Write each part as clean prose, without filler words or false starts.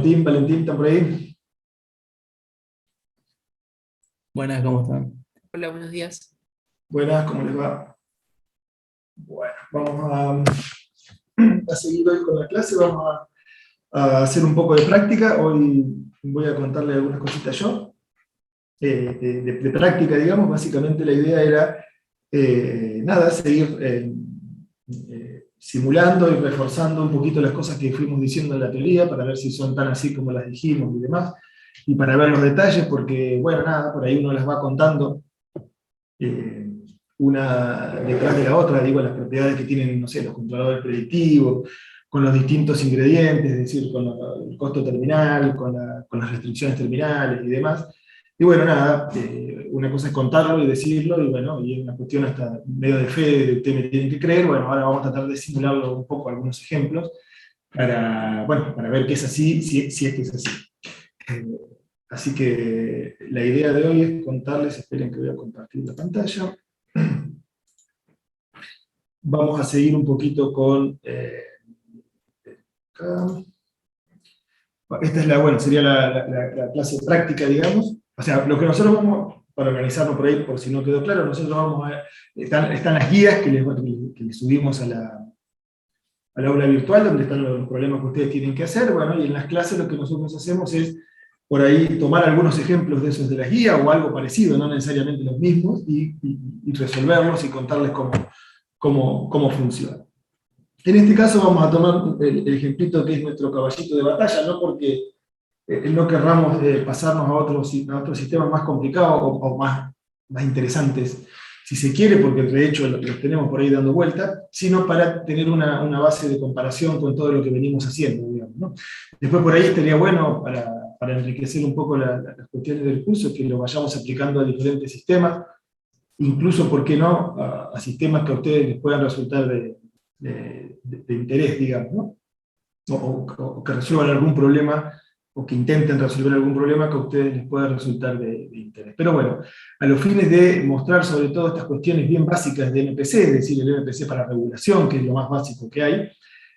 Valentín, ¿están por ahí? Buenas, ¿cómo están? Hola, buenos días. Buenas, ¿cómo les va? Bueno, vamos a seguir hoy con la clase, vamos a hacer un poco de práctica. Hoy voy a contarles algunas cositas yo, de práctica, digamos. Básicamente la idea era, nada, seguir simulando y reforzando un poquito las cosas que fuimos diciendo en la teoría, para ver si son tan así como las dijimos y demás, y para ver los detalles, porque, bueno, nada, por ahí uno las va contando eh, una detrás de la otra, digo, las propiedades que tienen, no sé, los controladores predictivos, con los distintos ingredientes, es decir, con el costo terminal, con las restricciones terminales y demás. Y bueno, nada, una cosa es contarlo y decirlo, y bueno, y es una cuestión hasta medio de fe, de usted me tienen que creer. Bueno, ahora vamos a tratar de simularlo un poco, algunos ejemplos, para, bueno, para ver que es así, si es que es así. Eh, Así que la idea de hoy es contarles, esperen que voy a compartir la pantalla. Vamos a seguir un poquito con... acá. Esta es la, bueno, sería la clase práctica, digamos. O sea, lo que nosotros vamos, para organizarlo por ahí, por si no quedó claro, nosotros vamos a... Están las guías que les subimos al aula virtual, donde están los problemas que ustedes tienen que hacer. Bueno, y en las clases lo que nosotros hacemos es por ahí tomar algunos ejemplos de esos de la guía o algo parecido, no necesariamente los mismos, y resolverlos y contarles cómo funciona. En este caso vamos a tomar el ejemplito que es nuestro caballito de batalla, no porque no querramos pasarnos a otros sistemas más complicados o más interesantes, si se quiere, porque de hecho los tenemos por ahí dando vuelta, sino para tener una base de comparación con todo lo que venimos haciendo, digamos, ¿no? Después por ahí estaría bueno, para enriquecer un poco las cuestiones del curso, que lo vayamos aplicando a diferentes sistemas, incluso, ¿por qué no?, a sistemas que a ustedes les puedan resultar de interés, digamos, ¿no? O que resuelvan algún problema, o que intenten resolver algún problema que a ustedes les pueda resultar de interés. Pero bueno, a los fines de mostrar sobre todo estas cuestiones bien básicas de MPC, es decir, el MPC para regulación, que es lo más básico que hay,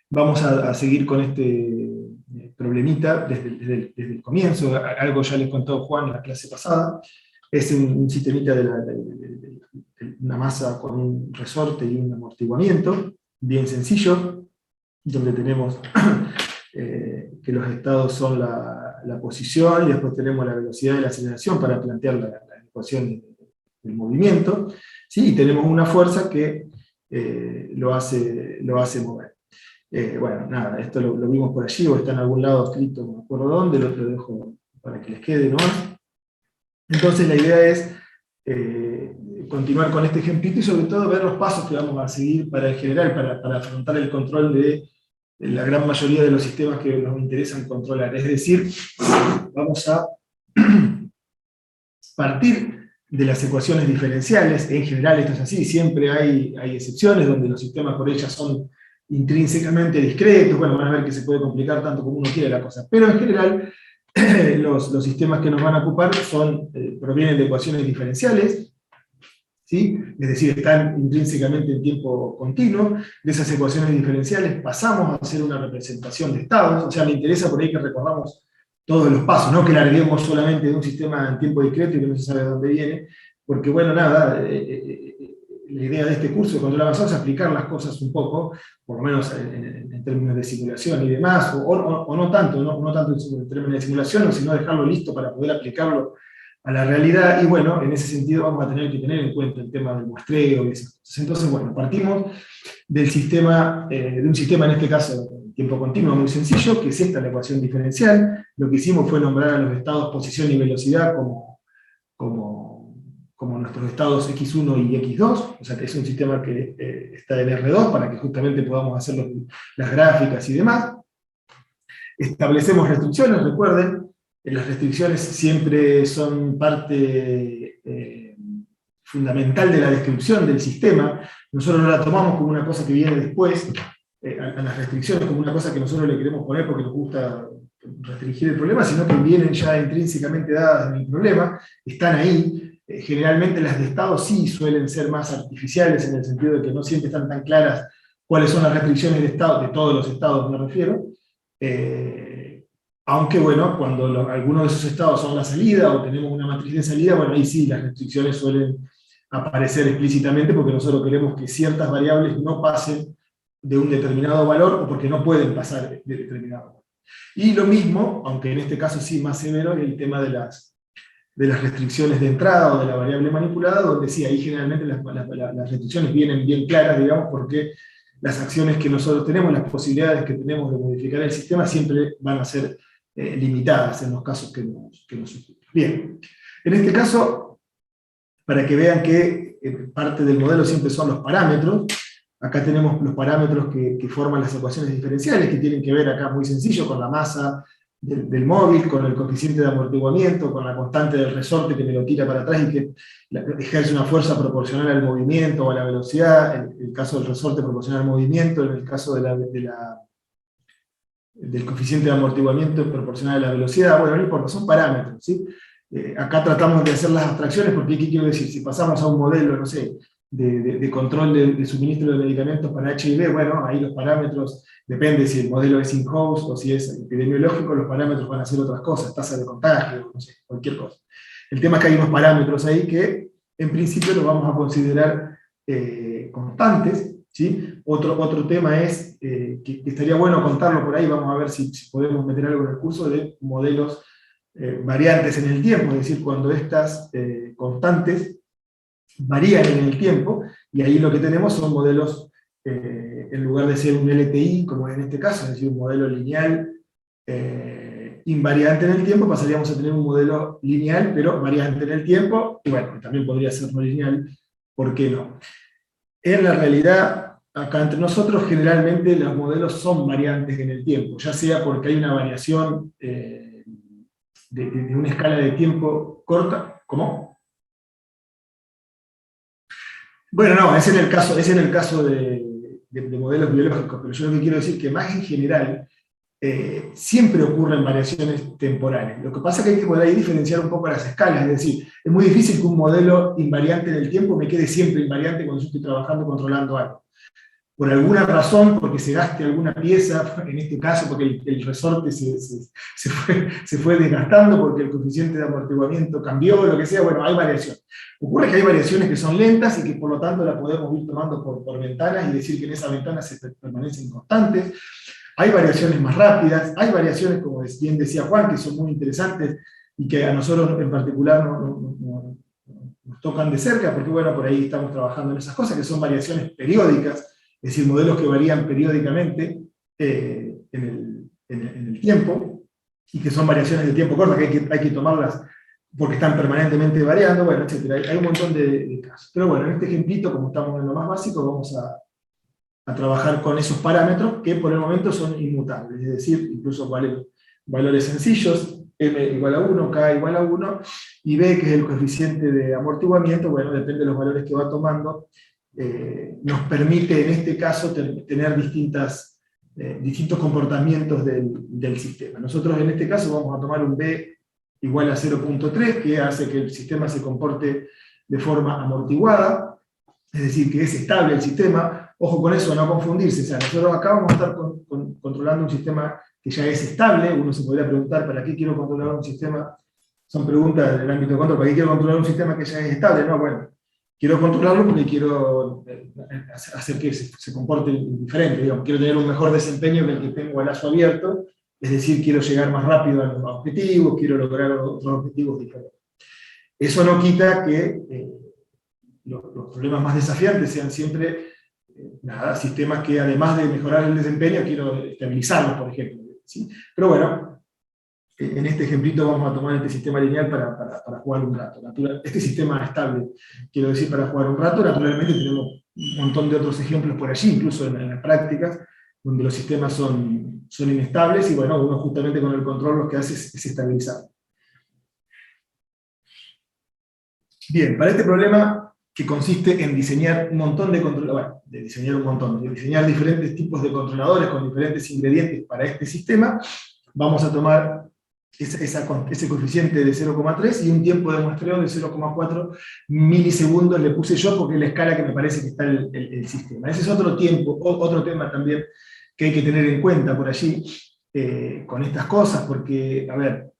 vamos a seguir con este problemita desde el comienzo. Algo ya les contó Juan en la clase pasada. Es un sistemita de una masa con un resorte y un amortiguamiento, bien sencillo, donde tenemos que los estados son la posición, y después tenemos la velocidad y la aceleración para plantear la ecuación del movimiento, ¿sí? Y tenemos una fuerza que lo hace mover. Bueno, nada, esto lo vimos por allí, o está en algún lado escrito, no me acuerdo dónde, lo dejo para que les quede, ¿no? Entonces la idea es continuar con este ejemplito y sobre todo ver los pasos que vamos a seguir para en general, para afrontar el control de la gran mayoría de los sistemas que nos interesan controlar. Es decir, vamos a partir de las ecuaciones diferenciales. En general esto es así, siempre hay excepciones donde los sistemas por ellas son intrínsecamente discretos. Bueno, van a ver que se puede complicar tanto como uno quiere la cosa, pero en general los sistemas que nos van a ocupar provienen de ecuaciones diferenciales, ¿sí? Es decir, están intrínsecamente en tiempo continuo. De esas ecuaciones diferenciales pasamos a hacer una representación de estados. O sea, me interesa por ahí que recorramos todos los pasos, no que larguemos solamente de un sistema en tiempo discreto y que no se sabe de dónde viene, porque bueno, nada, la idea de este curso de control avanzado es aplicar las cosas un poco, por lo menos en términos de simulación y demás, o no tanto, no tanto en términos de simulación, sino dejarlo listo para poder aplicarlo a la realidad. Y bueno, en ese sentido vamos a tener que tener en cuenta el tema del muestreo y esas cosas. Entonces, bueno, partimos del sistema, de un sistema en este caso tiempo continuo muy sencillo, que es esta la ecuación diferencial. Lo que hicimos fue nombrar a los estados posición y velocidad como nuestros estados x1 y x2, o sea que es un sistema que está en R2 para que justamente podamos hacer las gráficas y demás. Establecemos restricciones, recuerden, las restricciones siempre son parte fundamental de la descripción del sistema. Nosotros no la tomamos como una cosa que viene después, a las restricciones como una cosa que nosotros le queremos poner porque nos gusta restringir el problema, sino que vienen ya intrínsecamente dadas en el problema, están ahí. Generalmente las de estado sí suelen ser más artificiales, en el sentido de que no siempre están tan claras cuáles son las restricciones de estado, de todos los estados me refiero, Aunque bueno, cuando algunos de esos estados son la salida o tenemos una matriz de salida, bueno, ahí sí las restricciones suelen aparecer explícitamente porque nosotros queremos que ciertas variables no pasen de un determinado valor o porque no pueden pasar de determinado valor. Y lo mismo, aunque en este caso sí más severo, es el tema de las restricciones de entrada o de la variable manipulada, donde sí, ahí generalmente las restricciones vienen bien claras, digamos, porque las acciones que nosotros tenemos, las posibilidades que tenemos de modificar el sistema siempre van a ser limitadas en los casos que nos ocurren. Bien, en este caso, para que vean que parte del modelo siempre son los parámetros, acá tenemos los parámetros que forman las ecuaciones diferenciales, que tienen que ver acá muy sencillo con la masa del móvil, con el coeficiente de amortiguamiento, con la constante del resorte que me lo tira para atrás y que ejerce una fuerza proporcional al movimiento o a la velocidad, en el caso del resorte proporcional al movimiento, en el caso del coeficiente de amortiguamiento proporcional a la velocidad, bueno, no importa, son parámetros, ¿sí? Acá tratamos de hacer las abstracciones porque, ¿qué quiero decir? Si pasamos a un modelo, no sé, de control de suministro de medicamentos para HIV, bueno, ahí los parámetros, depende si el modelo es in-house o si es epidemiológico, los parámetros van a ser otras cosas, tasa de contagio, no sé, cualquier cosa. El tema es que hay unos parámetros ahí que, en principio, los vamos a considerar constantes, ¿sí? Otro tema es, que estaría bueno contarlo por ahí, vamos a ver si podemos meter algo en el curso de modelos variantes en el tiempo, es decir, cuando estas constantes varían en el tiempo, y ahí lo que tenemos son modelos, en lugar de ser un LTI, como en este caso, es decir, un modelo lineal invariante en el tiempo, pasaríamos a tener un modelo lineal, pero variante en el tiempo, y bueno, también podría ser no lineal, ¿por qué no? En la realidad, acá entre nosotros, generalmente los modelos son variantes en el tiempo, ya sea porque hay una variación de una escala de tiempo corta, ¿cómo? Bueno, no, es en el caso de modelos biológicos, pero yo lo que quiero decir es que más en general siempre ocurren variaciones temporales. Lo que pasa es que hay que por ahí diferenciar un poco las escalas, es decir, es muy difícil que un modelo invariante en el tiempo me quede siempre invariante cuando yo estoy trabajando controlando algo. Por alguna razón, porque se gaste alguna pieza, en este caso porque el resorte se fue desgastando, porque el coeficiente de amortiguamiento cambió, lo que sea, bueno, hay variación. Ocurre que hay variaciones que son lentas y que por lo tanto la podemos ir tomando por ventanas y decir que en esa ventana se permanecen constantes. Hay variaciones más rápidas, hay variaciones, como bien decía Juan, que son muy interesantes y que a nosotros en particular nos tocan de cerca, porque bueno, por ahí estamos trabajando en esas cosas, que son variaciones periódicas, es decir, modelos que varían periódicamente en el tiempo, y que son variaciones de tiempo cortas, que hay que tomarlas porque están permanentemente variando, bueno, etc. Hay un montón de casos. Pero bueno, en este ejemplito, como estamos en lo más básico, vamos a trabajar con esos parámetros que por el momento son inmutables, es decir, incluso valores sencillos, m igual a 1, k igual a 1, y b, que es el coeficiente de amortiguamiento, bueno, depende de los valores que va tomando, nos permite en este caso tener distintos comportamientos del sistema. Nosotros en este caso vamos a tomar un b igual a 0.3, que hace que el sistema se comporte de forma amortiguada, es decir, que es estable el sistema. Ojo con eso, no confundirse. O sea, nosotros acá vamos a estar controlando un sistema que ya es estable. Uno se podría preguntar, ¿para qué quiero controlar un sistema? Son preguntas del ámbito de control. ¿Para qué quiero controlar un sistema que ya es estable? No, bueno, quiero controlarlo porque quiero hacer que se comporte diferente. Digamos, quiero tener un mejor desempeño que el que tengo al lazo abierto. Es decir, quiero llegar más rápido a los objetivos, quiero lograr otros objetivos diferentes. Eso no quita que los problemas más desafiantes sean siempre sistemas que además de mejorar el desempeño, quiero estabilizarlos, por ejemplo, ¿sí? Pero bueno, en este ejemplito vamos a tomar este sistema lineal para jugar un rato. Este sistema estable, quiero decir, para jugar un rato. Naturalmente tenemos un montón de otros ejemplos por allí, incluso en las prácticas, donde los sistemas son inestables, y bueno, uno justamente con el control lo que hace es estabilizar. Bien, para este problema, que consiste en diseñar un montón de controladores, de diseñar diferentes tipos de controladores con diferentes ingredientes para este sistema, vamos a tomar ese coeficiente de 0,3 y un tiempo de muestreo de 0,4 milisegundos le puse yo porque es la escala que me parece que está el sistema. Ese es otro tema también que hay que tener en cuenta por allí, con estas cosas, porque, a ver,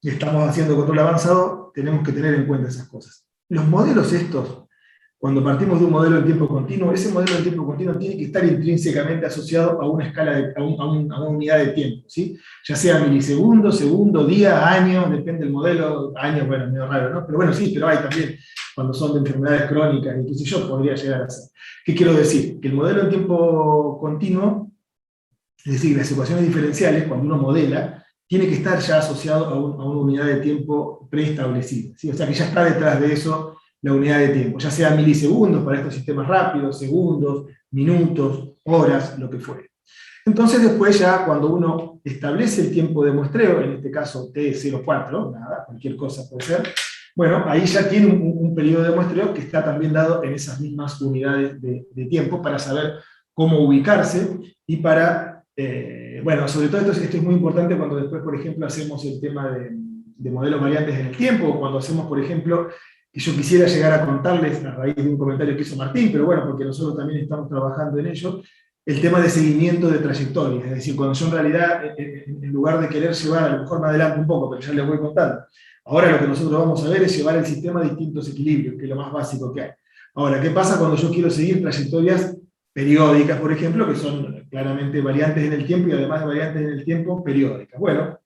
estamos haciendo control avanzado, tenemos que tener en cuenta esas cosas. Los modelos estos, cuando partimos de un modelo en tiempo continuo, ese modelo en tiempo continuo tiene que estar intrínsecamente asociado a una escala, a una unidad de tiempo, ¿sí? Ya sea milisegundo, segundo, día, año, depende del modelo, año, bueno, medio raro, ¿no? Pero bueno, sí, pero hay también, cuando son de enfermedades crónicas, y qué sé yo, podría llegar a ser. ¿Qué quiero decir? Que el modelo en tiempo continuo, es decir, las ecuaciones diferenciales, cuando uno modela, tiene que estar ya asociado a una unidad de tiempo preestablecida, ¿sí? O sea que ya está detrás de eso la unidad de tiempo, ya sea milisegundos para estos sistemas rápidos, segundos, minutos, horas, lo que fuere. Entonces después ya cuando uno establece el tiempo de muestreo, en este caso T04, nada, cualquier cosa puede ser, bueno, ahí ya tiene un periodo de muestreo que está también dado en esas mismas unidades de tiempo para saber cómo ubicarse y para, bueno, sobre todo esto es muy importante cuando después, por ejemplo, hacemos el tema de modelos variantes en el tiempo, o cuando hacemos, por ejemplo, que yo quisiera llegar a contarles a raíz de un comentario que hizo Martín, pero bueno, porque nosotros también estamos trabajando en ello, el tema de seguimiento de trayectorias, es decir, cuando yo en realidad, en lugar de querer llevar, a lo mejor me adelanto un poco, pero ya les voy contando, ahora lo que nosotros vamos a ver es llevar el sistema a distintos equilibrios, que es lo más básico que hay. Ahora, ¿qué pasa cuando yo quiero seguir trayectorias periódicas, por ejemplo, que son claramente variantes en el tiempo y además de variantes en el tiempo, periódicas? Bueno,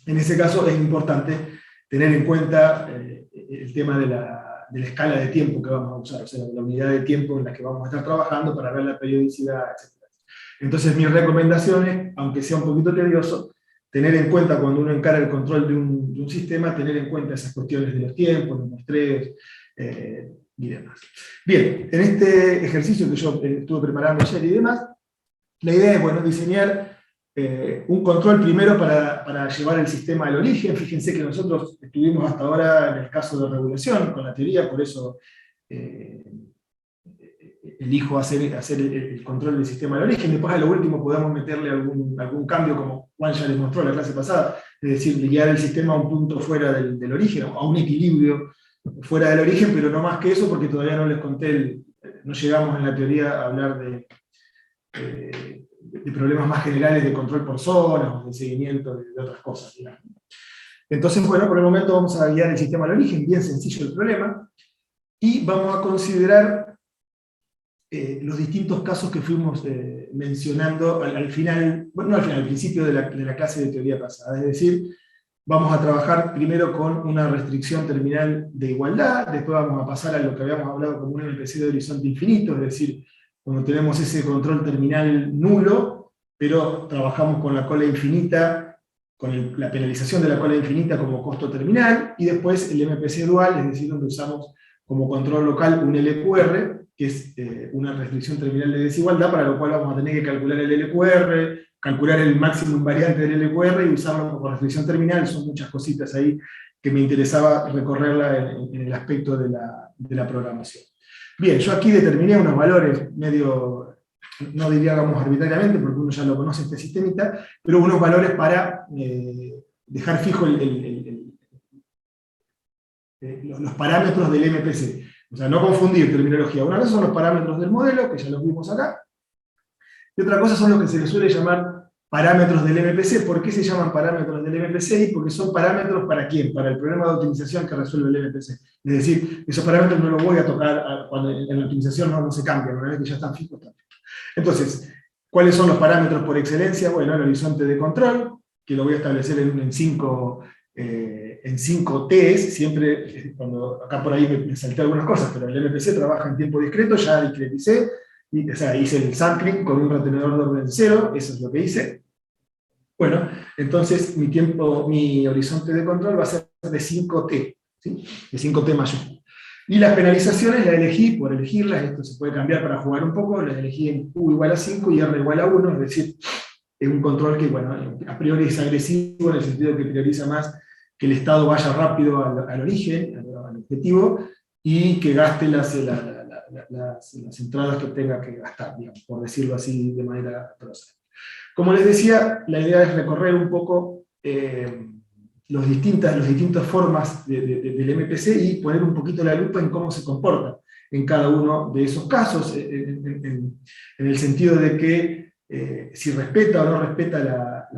en ese caso es importante tener en cuenta el tema de la escala de tiempo que vamos a usar, o sea, la unidad de tiempo en la que vamos a estar trabajando para ver la periodicidad, etc. Entonces, mis recomendaciones, aunque sea un poquito tedioso, tener en cuenta cuando uno encara el control de un sistema, tener en cuenta esas cuestiones de los tiempos, los muestreos y demás. Bien, en este ejercicio que yo estuve preparando ayer y demás, la idea es, bueno, diseñar un control primero para llevar el sistema al origen. Fíjense que nosotros estuvimos hasta ahora en el caso de regulación con la teoría, por eso elijo hacer el control del sistema al origen. Después a lo último podemos meterle algún cambio, como Juan ya les mostró en la clase pasada, es decir, guiar el sistema a un punto fuera del origen, a un equilibrio fuera del origen, pero no más que eso, porque todavía no les conté, no llegamos en la teoría a hablar de problemas más generales de control por zonas, o de seguimiento de otras cosas, digamos. Entonces, bueno, por el momento vamos a guiar el sistema al origen, bien sencillo el problema, y vamos a considerar los distintos casos que fuimos mencionando al final, bueno, no al final, al principio de la clase de teoría pasada. Es decir, vamos a trabajar primero con una restricción terminal de igualdad, después vamos a pasar a lo que habíamos hablado como un MPC de horizonte infinito, es decir, cuando tenemos ese control terminal nulo, pero trabajamos con la cola infinita, con la penalización de la cola infinita como costo terminal, y después el MPC dual, es decir, donde usamos como control local un LQR, que es una restricción terminal de desigualdad, para lo cual vamos a tener que calcular el LQR, calcular el máximo invariante del LQR y usarlo como restricción terminal. Son muchas cositas ahí que me interesaba recorrerla en el aspecto de la programación. Bien, yo aquí determiné unos valores medio, no diríamos arbitrariamente, porque uno ya lo conoce este sistemita, pero unos valores para dejar fijo los parámetros del MPC. O sea, no confundir terminología. Una cosa son los parámetros del modelo, que ya los vimos acá, y otra cosa son los que se les suele llamar parámetros del MPC. ¿Por qué se llaman parámetros del MPC? Porque son parámetros ¿para quién? Para el problema de optimización que resuelve el MPC. Es decir, esos parámetros no los voy a tocar cuando en la optimización no se cambian, una vez que ya están fijos, están fijos. Entonces, ¿cuáles son los parámetros por excelencia? Bueno, el horizonte de control, que lo voy a establecer en 5 Ts, siempre, cuando acá por ahí me salté algunas cosas, pero el MPC trabaja en tiempo discreto, ya discreticé, o sea, hice el sampling con un retenedor de orden 0, eso es lo que hice. Bueno, entonces mi horizonte de control va a ser de 5T, ¿sí? De 5T mayúsculo. Y las penalizaciones las elegí, por elegirlas, esto se puede cambiar para jugar un poco, las elegí en U igual a 5 y R igual a 1, es decir, es un control que, bueno, a priori es agresivo en el sentido que prioriza más que el estado vaya rápido al origen, al objetivo, y que gaste las entradas que tenga que gastar, digamos, por decirlo así de manera próxima. Como les decía, la idea es recorrer un poco las distintas formas del MPC y poner un poquito la lupa en cómo se comporta en cada uno de esos casos, en el sentido de que si respeta o no respeta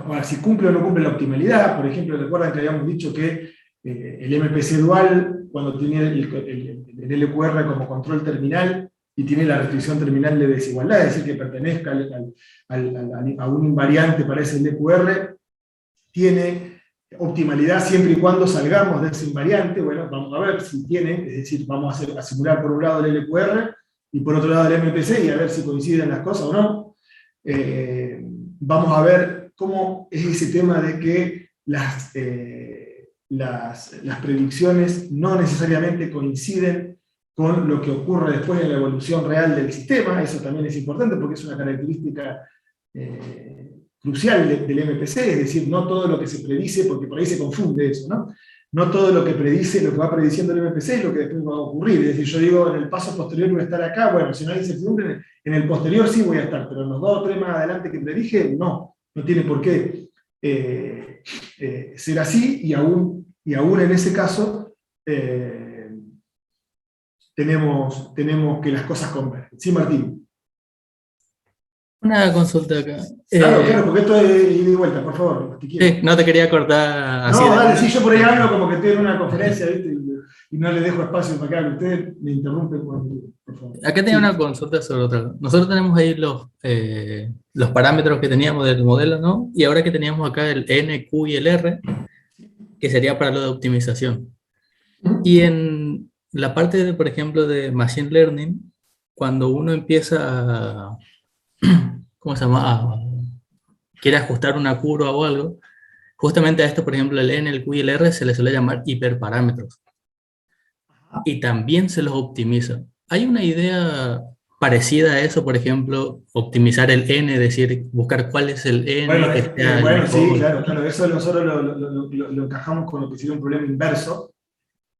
ahora, si cumple o no cumple la optimalidad. Por ejemplo, recuerdan que habíamos dicho que el MPC dual, cuando tiene el LQR como control terminal y tiene la restricción terminal de desigualdad, es decir, que pertenezca a un invariante para ese LQR, tiene optimalidad siempre y cuando salgamos de ese invariante. Bueno, vamos a ver si tiene, es decir, vamos a simular por un lado el LQR y por otro lado el MPC y a ver si coinciden las cosas o no. Vamos a ver cómo es ese tema de que las predicciones no necesariamente coinciden con lo que ocurre después en la evolución real del sistema. Eso también es importante porque es una característica crucial del MPC, es decir, no todo lo que se predice, porque por ahí se confunde eso, ¿no? No todo lo que predice, lo que va prediciendo el MPC es lo que después va a ocurrir. Es decir, yo digo, en el paso posterior voy a estar acá, bueno, si no hay incertidumbre, en el posterior sí voy a estar, pero en los 2 o 3 más adelante que predije, no tiene por qué ser así, y aún en ese caso tenemos que las cosas convergen. Sí, Martín. Una consulta acá. Claro, porque esto es ida y vuelta, por favor. Sí, no te quería cortar así. No, dale, sí, yo por ahí hablo como que estoy en una conferencia, ¿viste? Y no le dejo espacio para que hable. Ustedes me interrumpen por favor. Acá tenía una consulta sobre otra cosa. Nosotros tenemos ahí los parámetros que teníamos del modelo, ¿no? Y ahora que teníamos acá el N, Q y el R, que sería para lo de optimización. Y en la parte, por ejemplo, de Machine Learning, cuando uno empieza a, ¿cómo se llama? Quiere ajustar una curva o algo, justamente a esto, por ejemplo, el N, el Q y el R se les suele llamar hiperparámetros. Y también se los optimiza. ¿Hay una idea parecida a eso, por ejemplo, optimizar el N, es decir, buscar cuál es el N? Bueno, que sea el bueno, sí, mejor? claro, eso nosotros lo encajamos con lo que sería un problema inverso,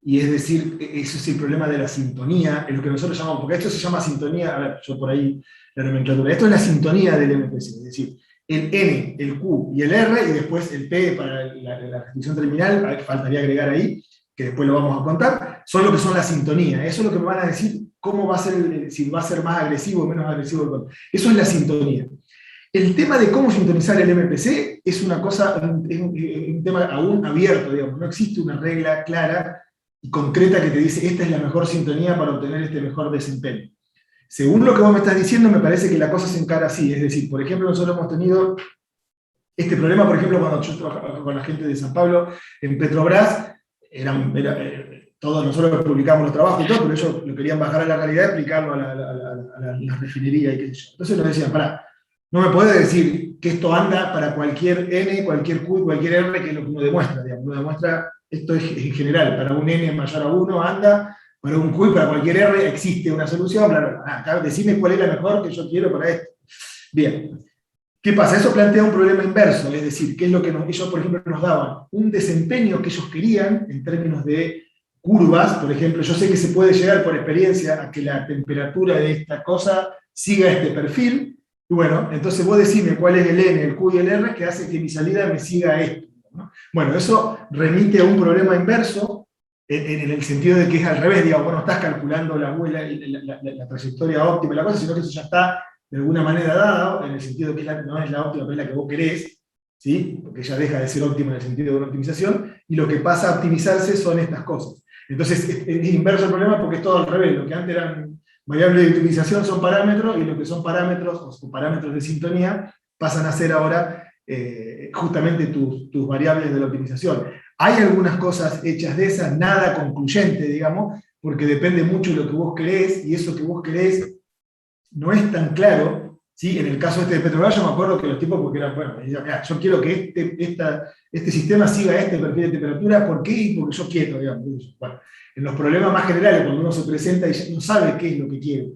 y es decir, eso es el problema de la sintonía, es lo que nosotros llamamos, porque esto se llama sintonía, a ver, yo por ahí la nomenclatura, esto es la sintonía del MPC, es decir, el N, el Q y el R, y después el P para la restricción terminal, faltaría agregar ahí, que después lo vamos a contar, son lo que son la sintonía. Eso es lo que me van a decir cómo va a ser, si va a ser más agresivo o menos agresivo el control. Eso es la sintonía. El tema de cómo sintonizar el MPC es una cosa, es un tema aún abierto, digamos. No existe una regla clara y concreta que te dice esta es la mejor sintonía para obtener este mejor desempeño. Según lo que vos me estás diciendo, me parece que la cosa se encara así. Es decir, por ejemplo, nosotros hemos tenido este problema, por ejemplo, cuando yo trabajaba con la gente de San Pablo en Petrobras, todos nosotros publicamos los trabajos y todo, pero ellos lo querían bajar a la realidad y aplicarlo a la refinería y qué sé yo. Entonces nos decían, pará, no me podés decir que esto anda para cualquier N, cualquier Q y cualquier R, que es lo que uno demuestra. Digamos. Uno demuestra, esto es en general, para un N mayor a 1 anda, para un Q y para cualquier R existe una solución, bla, bla, bla. Acá decime cuál es la mejor que yo quiero para esto. Bien. ¿Qué pasa? Eso plantea un problema inverso, es decir, ¿qué es lo que ellos, por ejemplo, nos daban? Un desempeño que ellos querían en términos de curvas, por ejemplo, yo sé que se puede llegar por experiencia a que la temperatura de esta cosa siga este perfil, y bueno, entonces vos decime cuál es el N, el Q y el R que hace que mi salida me siga esto, ¿no? Bueno, eso remite a un problema inverso, en el sentido de que es al revés, digamos, vos no estás calculando la trayectoria óptima, la cosa, sino que eso ya está de alguna manera dado, en el sentido de que no es la óptima, pero es la que vos querés, ¿sí? Porque ya deja de ser óptima en el sentido de una optimización, y lo que pasa a optimizarse son estas cosas. Entonces es inverso el problema porque es todo al revés, lo que antes eran variables de optimización son parámetros, y lo que son parámetros, o parámetros de sintonía, pasan a ser ahora justamente tus variables de la optimización. Hay algunas cosas hechas de esas, nada concluyente, digamos, porque depende mucho de lo que vos querés, y eso que vos querés no es tan claro, ¿sí? En el caso de Petrobras, yo me acuerdo que los tipos, porque eran, bueno, yo quiero que este sistema siga este perfil de temperatura, ¿por qué? Y porque yo quiero, digamos. Bueno, en los problemas más generales, cuando uno se presenta y ya no sabe qué es lo que quiere,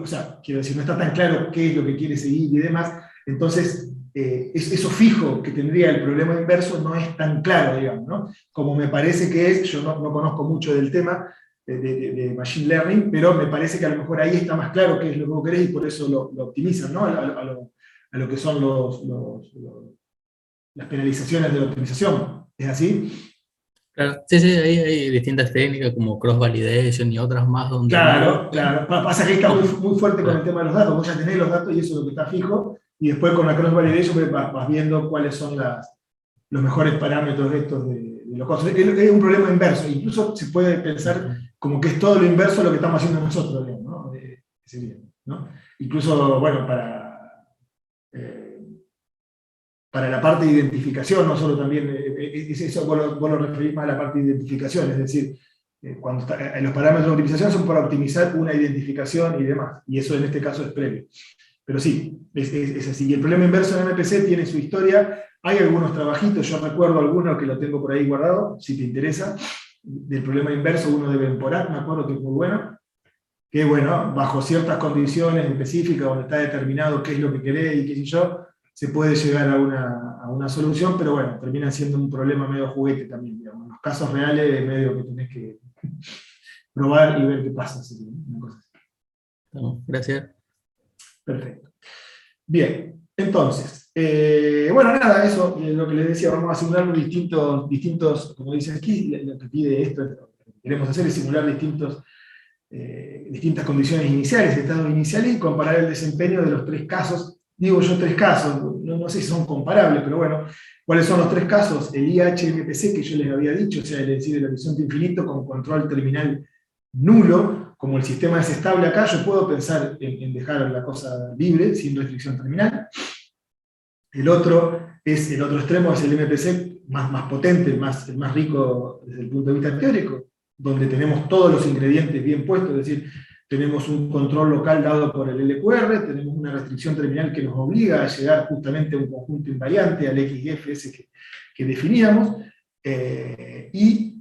o sea, quiero decir, no está tan claro qué es lo que quiere seguir y demás, entonces eso fijo que tendría el problema inverso no es tan claro, digamos, ¿no? Como me parece que es, yo no conozco mucho del tema, de Machine Learning, pero me parece que a lo mejor ahí está más claro qué es lo que vos querés y por eso lo optimizan, ¿no? A lo que son las penalizaciones de la optimización. ¿Es así? Claro, sí, sí, ahí hay distintas técnicas como cross-validation y otras más donde Claro, uno... claro. Pasa que está muy fuerte con el Claro, tema de los datos. Vos ya tenés los datos y eso es lo que está fijo. Y después con la cross-validation pues, vas viendo cuáles son los mejores parámetros de estos de los costos. Es un problema inverso. Incluso se puede pensar ujú, como que es todo lo inverso a lo que estamos haciendo nosotros, digamos, ¿no? Sería, ¿no? Incluso, bueno, eh, para la parte de identificación, no solo también, es eso vos lo referís más a la parte de identificación, es decir, los parámetros de optimización son para optimizar una identificación y demás, y eso en este caso es previo. Pero sí, es así. Y el problema inverso en MPC tiene su historia, hay algunos trabajitos, yo recuerdo algunos que lo tengo por ahí guardado, si te interesa, del problema inverso, uno de Benporat, me acuerdo que es muy bueno, que bueno, bajo ciertas condiciones específicas, donde está determinado qué es lo que querés y qué sé yo, se puede llegar a una solución, pero bueno, termina siendo un problema medio juguete también, digamos. En los casos reales, medio que tenés que probar y ver qué pasa. Así, una cosa así. estamos, gracias. Perfecto. Bien, entonces, bueno, nada, eso es lo que les decía, vamos a simular distintos, como dice aquí, lo que pide esto, lo que queremos hacer es simular distintas condiciones iniciales, estados iniciales, y comparar el desempeño de los tres casos. Digo yo tres casos, no sé si son comparables, pero bueno, ¿cuáles son los tres casos? El IHMPC que yo les había dicho, o sea, es decir, el horizonte infinito con control terminal nulo, como el sistema es estable acá, yo puedo pensar en dejar la cosa libre, sin restricción terminal. El otro extremo es el MPC más potente, el más rico desde el punto de vista teórico, donde tenemos todos los ingredientes bien puestos, es decir, tenemos un control local dado por el LQR, tenemos una restricción terminal que nos obliga a llegar justamente a un conjunto invariante, al XF ese que definíamos, y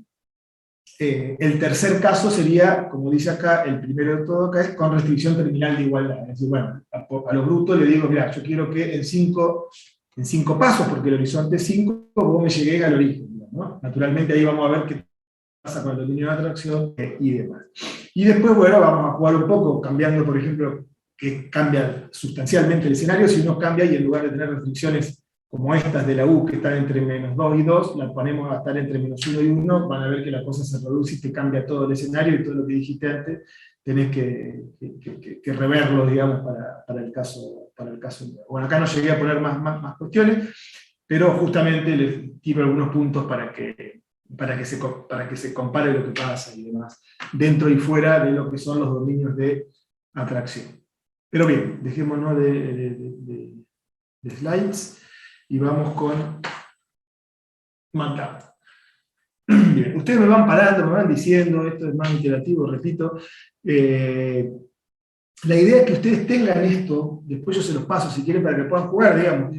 el tercer caso sería, como dice acá, el primero de todo acá es con restricción terminal de igualdad. Es decir, bueno, a lo bruto le digo, mira, yo quiero que en cinco pasos, porque el horizonte es 5, vos me lleguéis al origen, ¿no? Naturalmente ahí vamos a ver qué pasa con el dominio de atracción y demás. Y después, bueno, vamos a jugar un poco, cambiando, por ejemplo, que cambia sustancialmente el escenario, si uno cambia y en lugar de tener restricciones como estas de la U, que están entre -2 y 2, la ponemos a estar entre -1 y 1, van a ver que la cosa se reduce y te cambia todo el escenario y todo lo que dijiste antes, tenés que reverlo, digamos, para el caso. Bueno, acá no llegué a poner más cuestiones, pero justamente les tiro algunos puntos para que se compare lo que pasa y demás, dentro y fuera de lo que son los dominios de atracción. Pero bien, dejémonos de slides y vamos con MATLAB. Bien, ustedes me van parando, me van diciendo, esto es más interactivo, repito. La idea es que ustedes tengan esto, después yo se los paso si quieren para que puedan jugar, digamos,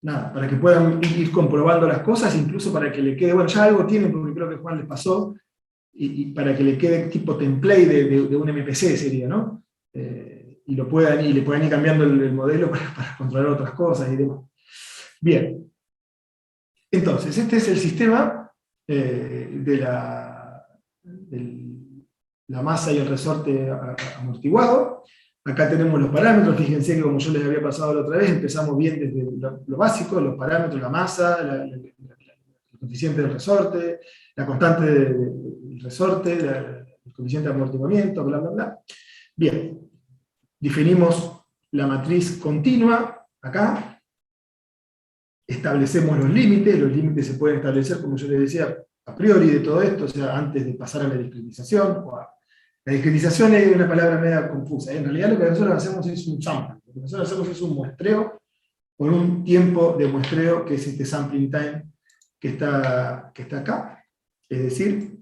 nada, para que puedan ir comprobando las cosas, incluso para que le quede, bueno, ya algo tienen porque creo que Juan les pasó, y para que le quede tipo template de un MPC sería, ¿no? Y le puedan ir cambiando el modelo para controlar otras cosas y demás. Bien, entonces, este es el sistema de la masa y el resorte amortiguado. Acá tenemos los parámetros, fíjense que como yo les había pasado la otra vez, empezamos bien desde lo básico, los parámetros, la masa, el coeficiente del resorte, la constante del resorte, el coeficiente de amortiguamiento, bla, bla, bla. Bien, definimos la matriz continua, acá, establecemos los límites se pueden establecer, como yo les decía, a priori de todo esto, o sea, antes de pasar a la discretización. La discretización es una palabra media confusa. En realidad lo que nosotros hacemos es un sample. Lo que nosotros hacemos es un muestreo con un tiempo de muestreo que es este sampling time que está acá. Es decir,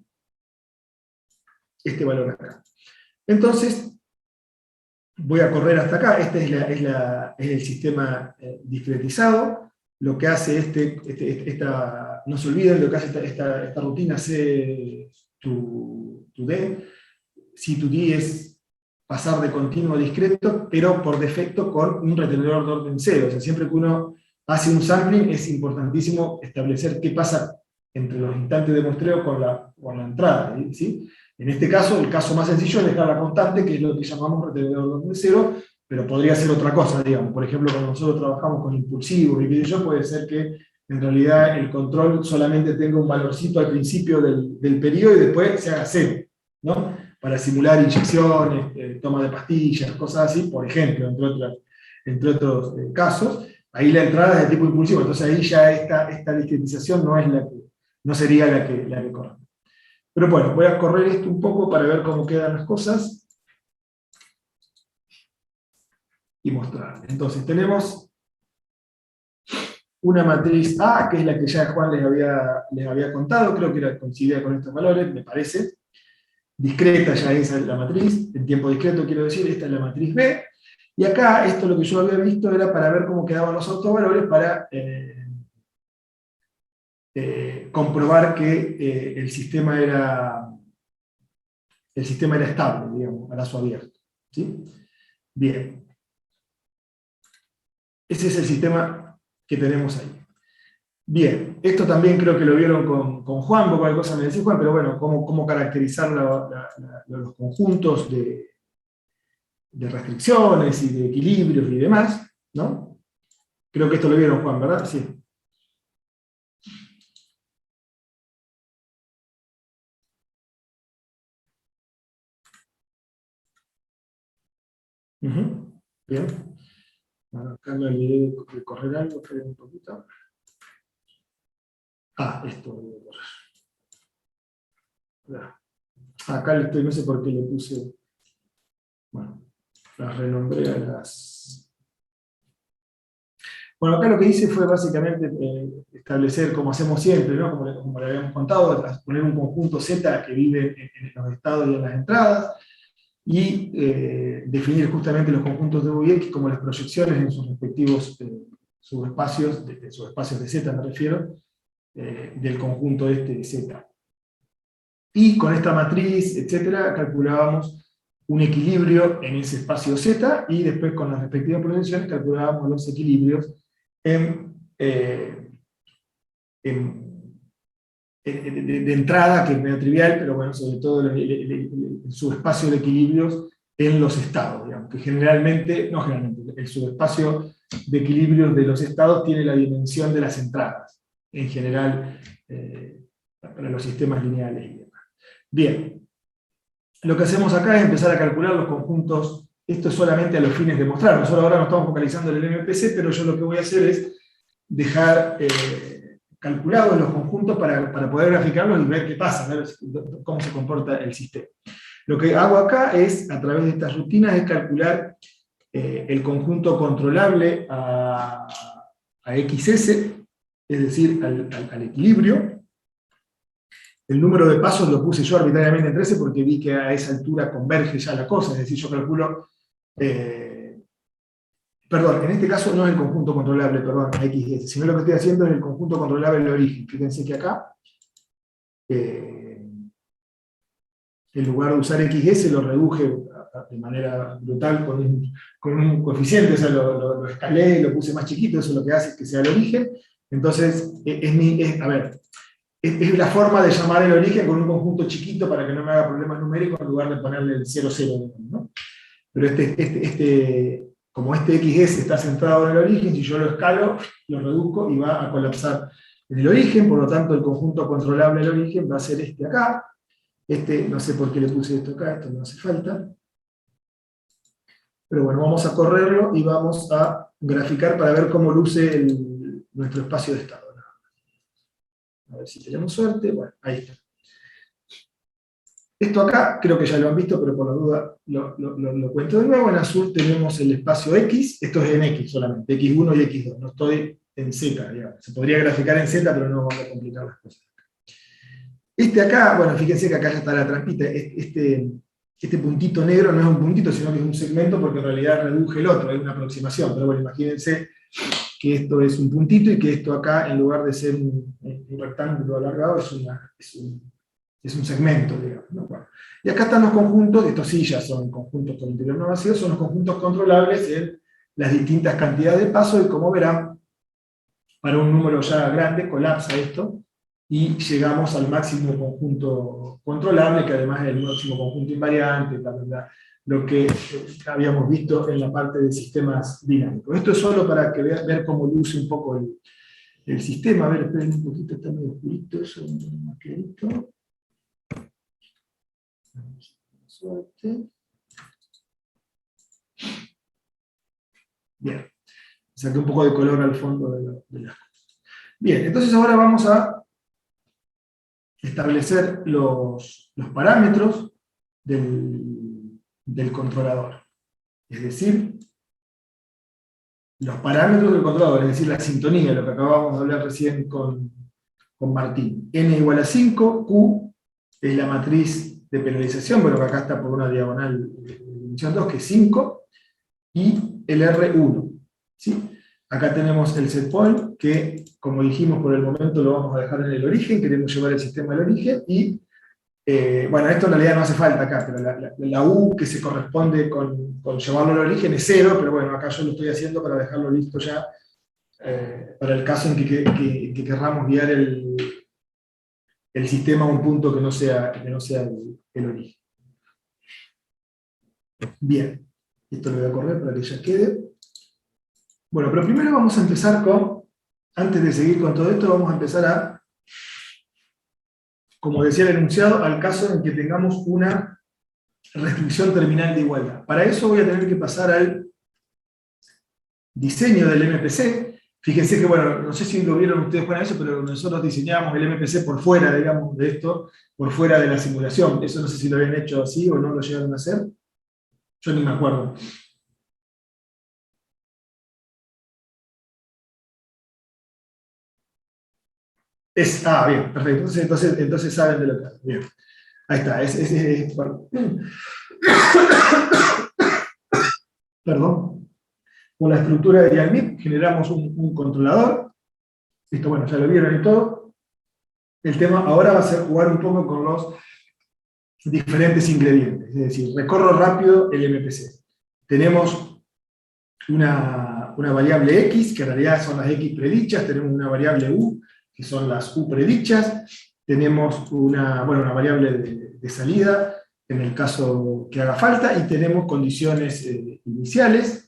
este valor acá. Entonces, voy a correr hasta acá. Este es el sistema discretizado. Lo que hace no se olviden, lo que hace esta rutina C to D. C to D es pasar de continuo a discreto, pero por defecto con un retenedor de orden cero. O sea, siempre que uno hace un sampling es importantísimo establecer qué pasa entre los instantes de muestreo con la entrada, ¿sí? En este caso, el caso más sencillo es dejar la constante, que es lo que llamamos retenedor de orden cero, pero podría ser otra cosa, digamos. Por ejemplo, cuando nosotros trabajamos con impulsivos y qué sé yo, puede ser que en realidad el control solamente tenga un valorcito al principio del periodo y después se haga cero, ¿no? Para simular inyecciones, toma de pastillas, cosas así, por ejemplo, entre otros casos. Ahí la entrada es de tipo impulsivo, entonces ahí ya esta discretización no sería la que corre. Pero bueno, voy a correr esto un poco para ver cómo quedan las cosas y mostrar. Entonces tenemos una matriz A, que es la que ya Juan les había contado, creo que coincidía con estos valores, me parece. Discreta ya es la matriz, en tiempo discreto quiero decir, esta es la matriz B. Y acá, esto lo que yo había visto era para ver cómo quedaban los autovalores para comprobar que el sistema era estable, digamos, a lazo abierto. ¿Sí? Bien. Ese es el sistema que tenemos ahí. Bien, esto también creo que lo vieron con Juan, porque cualquier cosa me decía Juan, pero bueno, cómo caracterizar los conjuntos de restricciones y de equilibrios y demás, ¿no? Creo que esto lo vieron Juan, ¿verdad? Sí. Bien. Bueno, acá me olvidé de correr algo, esperen un poquito. Esto lo voy a correr. Acá le estoy, no sé por qué le puse. Bueno, las renombré a las. Bueno, acá lo que hice fue básicamente establecer, como hacemos siempre, ¿no? Como le habíamos contado, poner un conjunto Z que vive en los estados y en las entradas, y definir justamente los conjuntos de Fourier como las proyecciones en sus respectivos subespacios de Z me refiero, del conjunto de Z. Y con esta matriz, etcétera, calculábamos un equilibrio en ese espacio Z, y después con las respectivas proyecciones calculábamos los equilibrios de entrada, que es medio trivial, pero bueno, sobre todo el subespacio de equilibrios en los estados, digamos, que el subespacio de equilibrios de los estados tiene la dimensión de las entradas, en general, para los sistemas lineales y demás. Bien, lo que hacemos acá es empezar a calcular los conjuntos, esto es solamente a los fines de mostrar, nosotros ahora no estamos focalizando en el MPC, pero yo lo que voy a hacer es dejar calculados los conjuntos para poder graficarlos y ver qué pasa, ver cómo se comporta el sistema. Lo que hago acá es, a través de estas rutinas, es calcular el conjunto controlable a XS, es decir, al equilibrio. El número de pasos lo puse yo arbitrariamente en 13 porque vi que a esa altura converge ya la cosa, es decir, yo calculo... Perdón, en este caso no es el conjunto controlable, perdón, a XS, sino lo que estoy haciendo es el conjunto controlable del origen. Fíjense que acá, en lugar de usar XS, lo reduje de manera brutal con un coeficiente, o sea, lo escalé y lo puse más chiquito, eso lo que hace es que sea el origen. Entonces, es la forma de llamar el origen con un conjunto chiquito para que no me haga problemas numéricos en lugar de ponerle el 0, 0, ¿no? Pero como este XS está centrado en el origen, si yo lo escalo, lo reduzco y va a colapsar en el origen, por lo tanto el conjunto controlable del origen va a ser este acá. No sé por qué le puse esto acá, esto no hace falta. Pero bueno, vamos a correrlo y vamos a graficar para ver cómo luce nuestro espacio de estado. A ver si tenemos suerte. Bueno, ahí está. Esto acá, creo que ya lo han visto, pero por la duda lo cuento de nuevo. En azul tenemos el espacio X, esto es en X solamente, X1 y X2, no estoy en Z, digamos. Se podría graficar en Z, pero no vamos a complicar las cosas. Acá, bueno, fíjense que acá ya está la trampita, este puntito negro no es un puntito, sino que es un segmento, porque en realidad reduje el otro, es una aproximación, pero bueno, imagínense que esto es un puntito y que esto acá, en lugar de ser un rectángulo alargado, es un segmento, digamos, ¿no? Bueno, y acá están los conjuntos, estos sí ya son conjuntos con interior no vacío, son los conjuntos controlables en las distintas cantidades de pasos, y como verán, para un número ya grande colapsa esto, y llegamos al máximo conjunto controlable, que además es el máximo conjunto invariante, lo que habíamos visto en la parte de sistemas dinámicos. Esto es solo para ver cómo luce un poco el sistema. A ver, esperen un poquito, está medio oscurito, eso más clarito. Suerte. Bien, saqué un poco de color al fondo de las cosas. Bien, entonces ahora vamos a establecer los parámetros del controlador. Es decir, los parámetros del controlador, es decir, la sintonía, lo que acabamos de hablar recién con Martín. N igual a 5, Q es la matriz de penalización, bueno, que acá está por una diagonal de dimensión 2, que es 5, y el R1. ¿Sí? Acá tenemos el set point, que como dijimos por el momento lo vamos a dejar en el origen, queremos llevar el sistema al origen, y bueno, esto en realidad no hace falta acá, pero la U que se corresponde con llevarlo al origen es 0, pero bueno, acá yo lo estoy haciendo para dejarlo listo ya, para el caso en que querramos guiar el sistema a un punto que no sea el origen. Bien, esto lo voy a correr para que ya quede. Bueno, pero primero vamos a empezar antes de seguir con todo esto, vamos a empezar a, como decía el enunciado, al caso en que tengamos una restricción terminal de igualdad. Para eso voy a tener que pasar al diseño del MPC. Fíjense que, bueno, no sé si lo vieron ustedes con eso, pero nosotros diseñamos el MPC por fuera, digamos, de esto, por fuera de la simulación. Eso no sé si lo habían hecho así o no lo llegaron a hacer. Yo ni me acuerdo. Bien, perfecto. Entonces saben de lo que hablo. Bien. Ahí está. Bueno. Perdón. Con la estructura de YAML generamos un controlador. Esto, bueno, ya lo vieron y todo. El tema ahora va a ser jugar un poco con los diferentes ingredientes. Es decir, recorro rápido el MPC. Tenemos una variable X, que en realidad son las X predichas. Tenemos una variable U, que son las U predichas. Tenemos una variable de salida, en el caso que haga falta, y tenemos condiciones iniciales.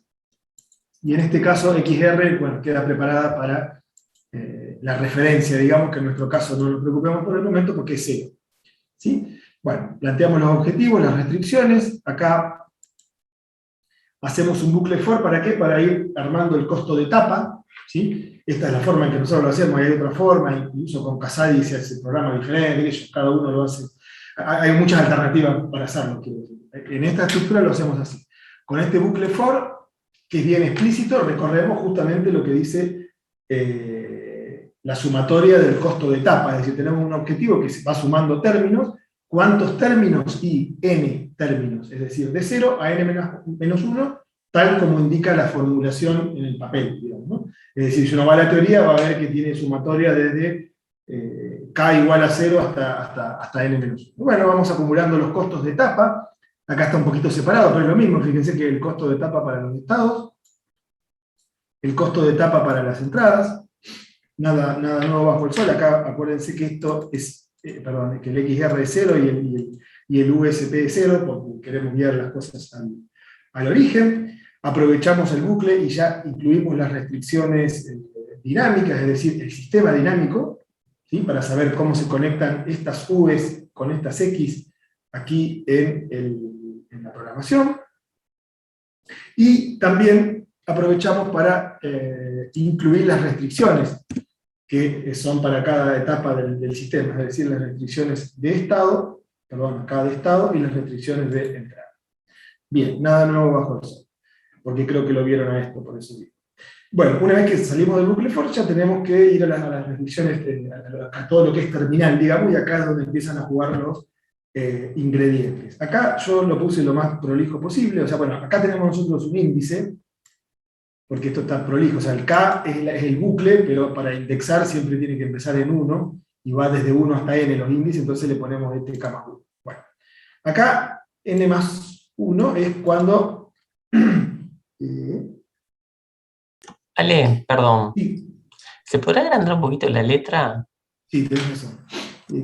Y en este caso XR, bueno, queda preparada para la referencia, digamos, que en nuestro caso no nos preocupemos por el momento porque es 0. ¿Sí? Bueno, planteamos los objetivos, las restricciones. Acá hacemos un bucle for, ¿para qué? Para ir armando el costo de etapa. ¿Sí? Esta es la forma en que nosotros lo hacemos, hay otra forma, incluso con Casadi se hace programa diferente, cada uno lo hace. Hay muchas alternativas para hacerlo. En esta estructura lo hacemos así. Con este bucle for, que es bien explícito, recorremos justamente lo que dice la sumatoria del costo de etapa, es decir, tenemos un objetivo que se va sumando términos, ¿cuántos términos? Y n términos, es decir, de 0 a n-1, tal como indica la formulación en el papel, digamos, ¿no? Es decir, si uno va a la teoría, va a ver que tiene sumatoria desde k igual a 0 hasta n-1. Bueno, vamos acumulando los costos de etapa. Acá está un poquito separado, pero es lo mismo. Fíjense que el costo de etapa para los estados, el costo de etapa para las entradas, nada nuevo bajo el sol. Acá acuérdense que esto es, que el XR es 0 y el USP es 0, porque queremos guiar las cosas al origen. Aprovechamos el bucle y ya incluimos las restricciones dinámicas, es decir, el sistema dinámico, ¿sí? Para saber cómo se conectan estas U's con estas X aquí en la programación. Y también aprovechamos para incluir las restricciones que son para cada etapa del sistema, es decir, las restricciones de estado, acá de estado, y las restricciones de entrada. Bien, nada nuevo bajo el sol, porque creo que lo vieron a esto, por eso digo. Bueno, una vez que salimos del bucle for, ya tenemos que ir a las restricciones, a todo lo que es terminal, digamos, y acá es donde empiezan a jugar los ingredientes. Acá yo lo puse lo más prolijo posible, o sea, bueno, acá tenemos nosotros un índice, porque esto está prolijo, o sea, el K es el bucle, pero para indexar siempre tiene que empezar en 1, y va desde 1 hasta n los índices, entonces le ponemos este K más 1. Bueno, acá n más 1 es cuando... Ale, perdón. Sí, ¿Se podrá agrandar un poquito la letra? sí, tenés razón.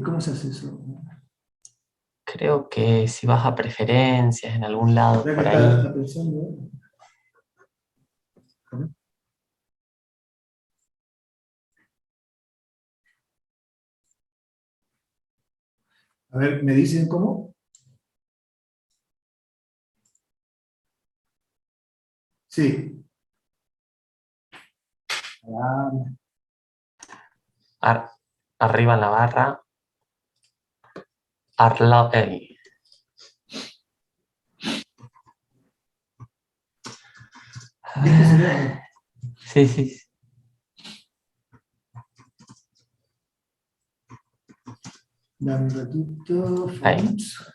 ¿Cómo se hace eso? Creo que si vas a preferencias en algún lado ¿Verdad por que ahí. está pensando? A ver, ¿me dicen cómo? Sí. Ah, Ar- arriba en la barra. Ey. este sería... Sí, sí. Dame un ratito. Ahí. Fonts.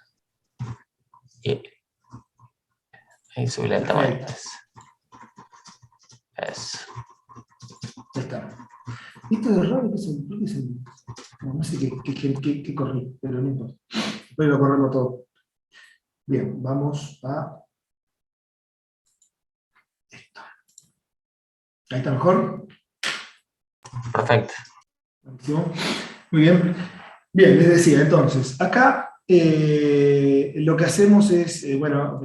Y subirle el tamaño. Perfecto. Eso. Ya está. Esto de raro, ¿qué es el? No sé qué corrí, pero no importa. Voy a correrlo todo. Bien, vamos a esto. Ahí está mejor. Perfecto. Buenísimo. Muy bien. Bien, les decía, entonces, acá lo que hacemos es, bueno,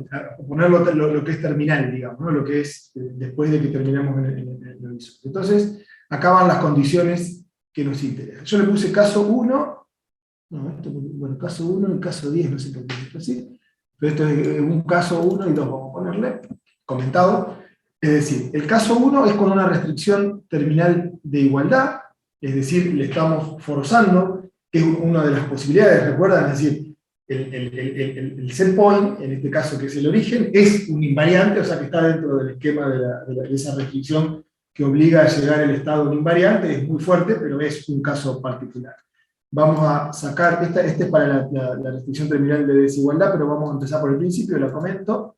poner lo que es terminal, digamos, ¿no? Lo que es después de que terminamos en el ISO. Entonces, acá van las condiciones que nos interesan. Yo le puse caso 1, no, bueno, caso 1 y caso 10, no sé por qué es así, pero esto es un caso 1 y 2, vamos a ponerle, comentado. Es decir, el caso 1 es con una restricción terminal de igualdad, es decir, le estamos forzando, que es una de las posibilidades, recuerdan, es decir, el set point, en este caso que es el origen, es un invariante, o sea que está dentro del esquema de esa restricción que obliga a llegar el estado de invariante, es muy fuerte, pero es un caso particular. Vamos a sacar, esta es para la restricción terminal de desigualdad, pero vamos a empezar por el principio, la comento.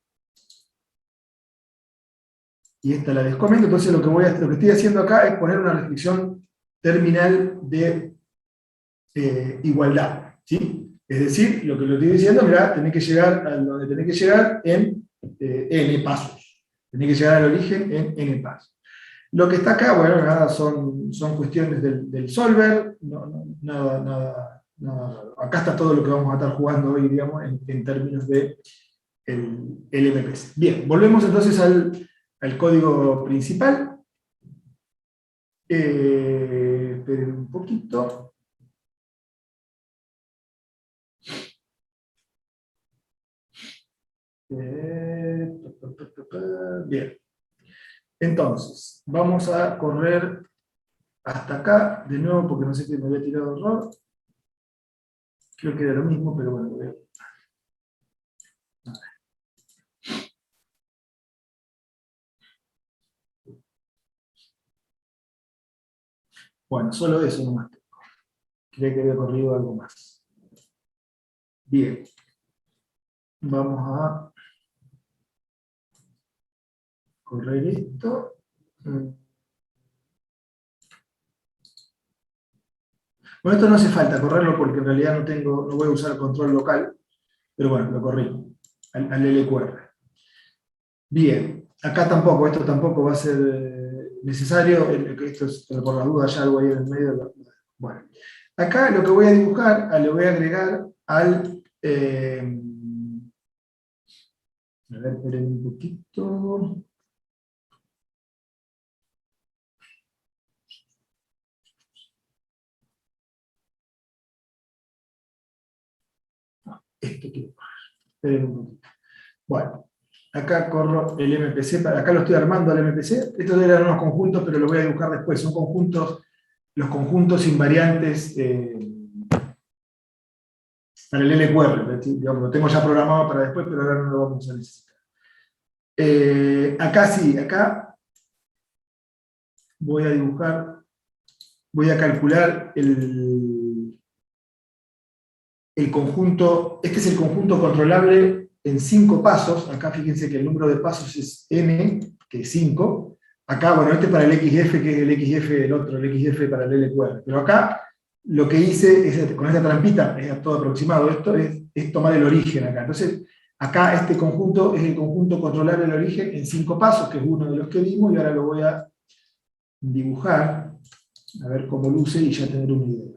Y esta la descomento, entonces lo que estoy haciendo acá es poner una restricción terminal de igualdad, ¿sí? Es decir, lo que lo estoy diciendo, mirá, tenés que llegar a donde tenés que llegar en n pasos. Tenés que llegar al origen en n pasos. Lo que está acá, bueno, nada, son cuestiones del solver, nada, acá está todo lo que vamos a estar jugando hoy, digamos, en términos de el MPC. Bien, volvemos entonces al código principal. Esperen un poquito. Bien. Entonces, vamos a correr hasta acá, de nuevo, porque no sé qué me había tirado error. Creo que era lo mismo, pero bueno, voy a... Bueno, solo eso nomás. Creía que había corrido algo más. Bien. Vamos a correr esto. Bueno, esto no hace falta correrlo porque en realidad no voy a usar control local, pero bueno, lo corrí al LQR. Bien, acá tampoco, esto tampoco va a ser necesario, esto es por las dudas, ya algo ahí en el medio. Bueno, acá lo que voy a dibujar, le voy a agregar al... a ver, esperen un poquito. Esto quiero. Esperen un poquito. Bueno, acá corro el MPC, acá lo estoy armando al MPC. Estos eran unos conjuntos, pero lo voy a dibujar después. Son conjuntos, los conjuntos invariantes para el LQR. Digamos, lo tengo ya programado para después, pero ahora no lo vamos a necesitar. Acá sí, acá voy a dibujar, voy a calcular el conjunto, este es el conjunto controlable en 5 pasos. Acá fíjense que el número de pasos es n, que es 5. Acá, bueno, este para el XF, que es el XF del otro, el XF para el LQR. Pero acá lo que hice es, con esta trampita, es todo aproximado, esto es tomar el origen acá. Entonces, acá este conjunto es el conjunto controlable del origen en 5 pasos, que es uno de los que vimos, y ahora lo voy a dibujar, a ver cómo luce y ya tener una idea.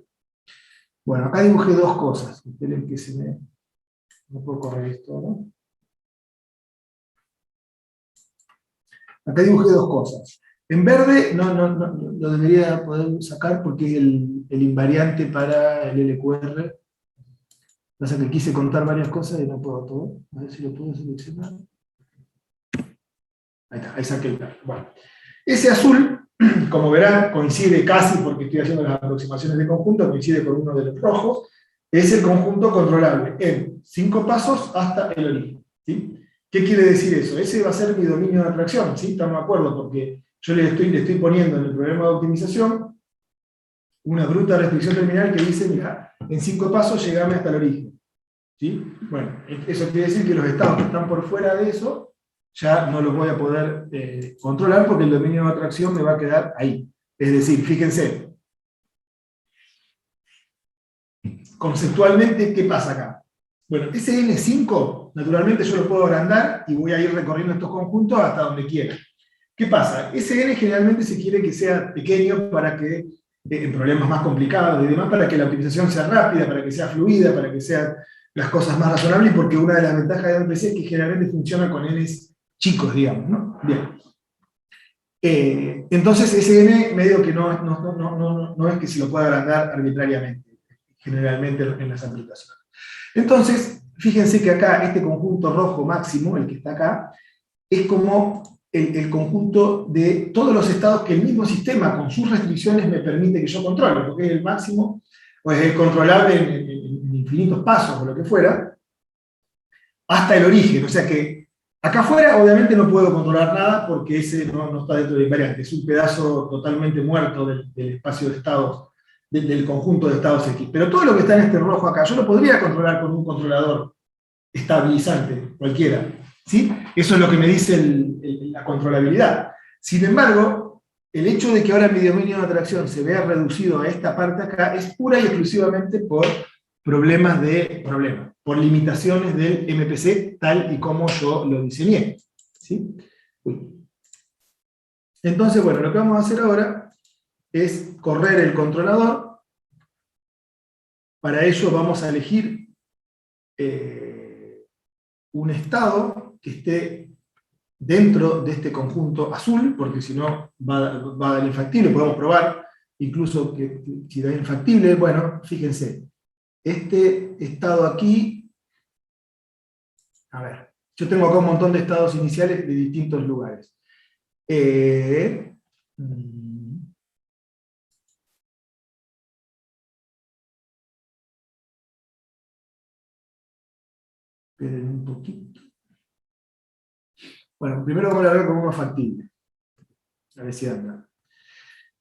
Bueno, acá dibujé dos cosas. Esperen que se me... No puedo correr esto, ¿no? Acá dibujé dos cosas. En verde no lo debería poder sacar porque es el invariante para el LQR. Pasa que quise contar varias cosas y no puedo todo. A ver si lo puedo seleccionar. Ahí está, ahí saqué el plano. Bueno, ese azul, como verán, coincide casi, porque estoy haciendo las aproximaciones de conjunto, coincide con uno de los rojos, es el conjunto controlable en 5 pasos hasta el origen. ¿Sí? ¿Qué quiere decir eso? Ese va a ser mi dominio de atracción, ¿sí? Estamos de acuerdo, porque yo le estoy poniendo en el programa de optimización una bruta restricción terminal que dice, mira, en 5 pasos llegame hasta el origen. ¿Sí? Bueno, eso quiere decir que los estados que están por fuera de eso, ya no los voy a poder controlar porque el dominio de atracción me va a quedar ahí. Es decir, fíjense, conceptualmente, ¿qué pasa acá? Bueno, ese N5, naturalmente yo lo puedo agrandar y voy a ir recorriendo estos conjuntos hasta donde quiera. ¿Qué pasa? Ese N generalmente se quiere que sea pequeño para que, en problemas más complicados y demás, para que la optimización sea rápida, para que sea fluida, para que sean las cosas más razonables, porque una de las ventajas de MPC es que generalmente funciona con Ns chicos, digamos, ¿no? Bien. Entonces ese N medio que no es que se lo pueda agrandar arbitrariamente, generalmente en las aplicaciones. Entonces, fíjense que acá este conjunto rojo máximo, el que está acá, es como el conjunto de todos los estados que el mismo sistema con sus restricciones me permite que yo controle, porque es el máximo, o es el controlable en infinitos pasos o lo que fuera, hasta el origen. O sea que acá afuera obviamente no puedo controlar nada porque ese no está dentro del invariante, es un pedazo totalmente muerto del espacio de estados, del conjunto de estados X. Pero todo lo que está en este rojo acá, yo lo podría controlar con un controlador estabilizante, cualquiera. ¿Sí? Eso es lo que me dice la controlabilidad. Sin embargo, el hecho de que ahora mi dominio de atracción se vea reducido a esta parte acá es pura y exclusivamente por por limitaciones del MPC tal y como yo lo diseñé. ¿Sí? Entonces, bueno, lo que vamos a hacer ahora es correr el controlador. Para ello vamos a elegir un estado que esté dentro de este conjunto azul, porque si no va a dar infactible. Podemos probar incluso que si da infactible. Bueno, fíjense, este estado aquí, a ver, yo tengo acá un montón de estados iniciales de distintos lugares. Esperen un poquito. Bueno, primero vamos a ver con uno factible. A ver si anda.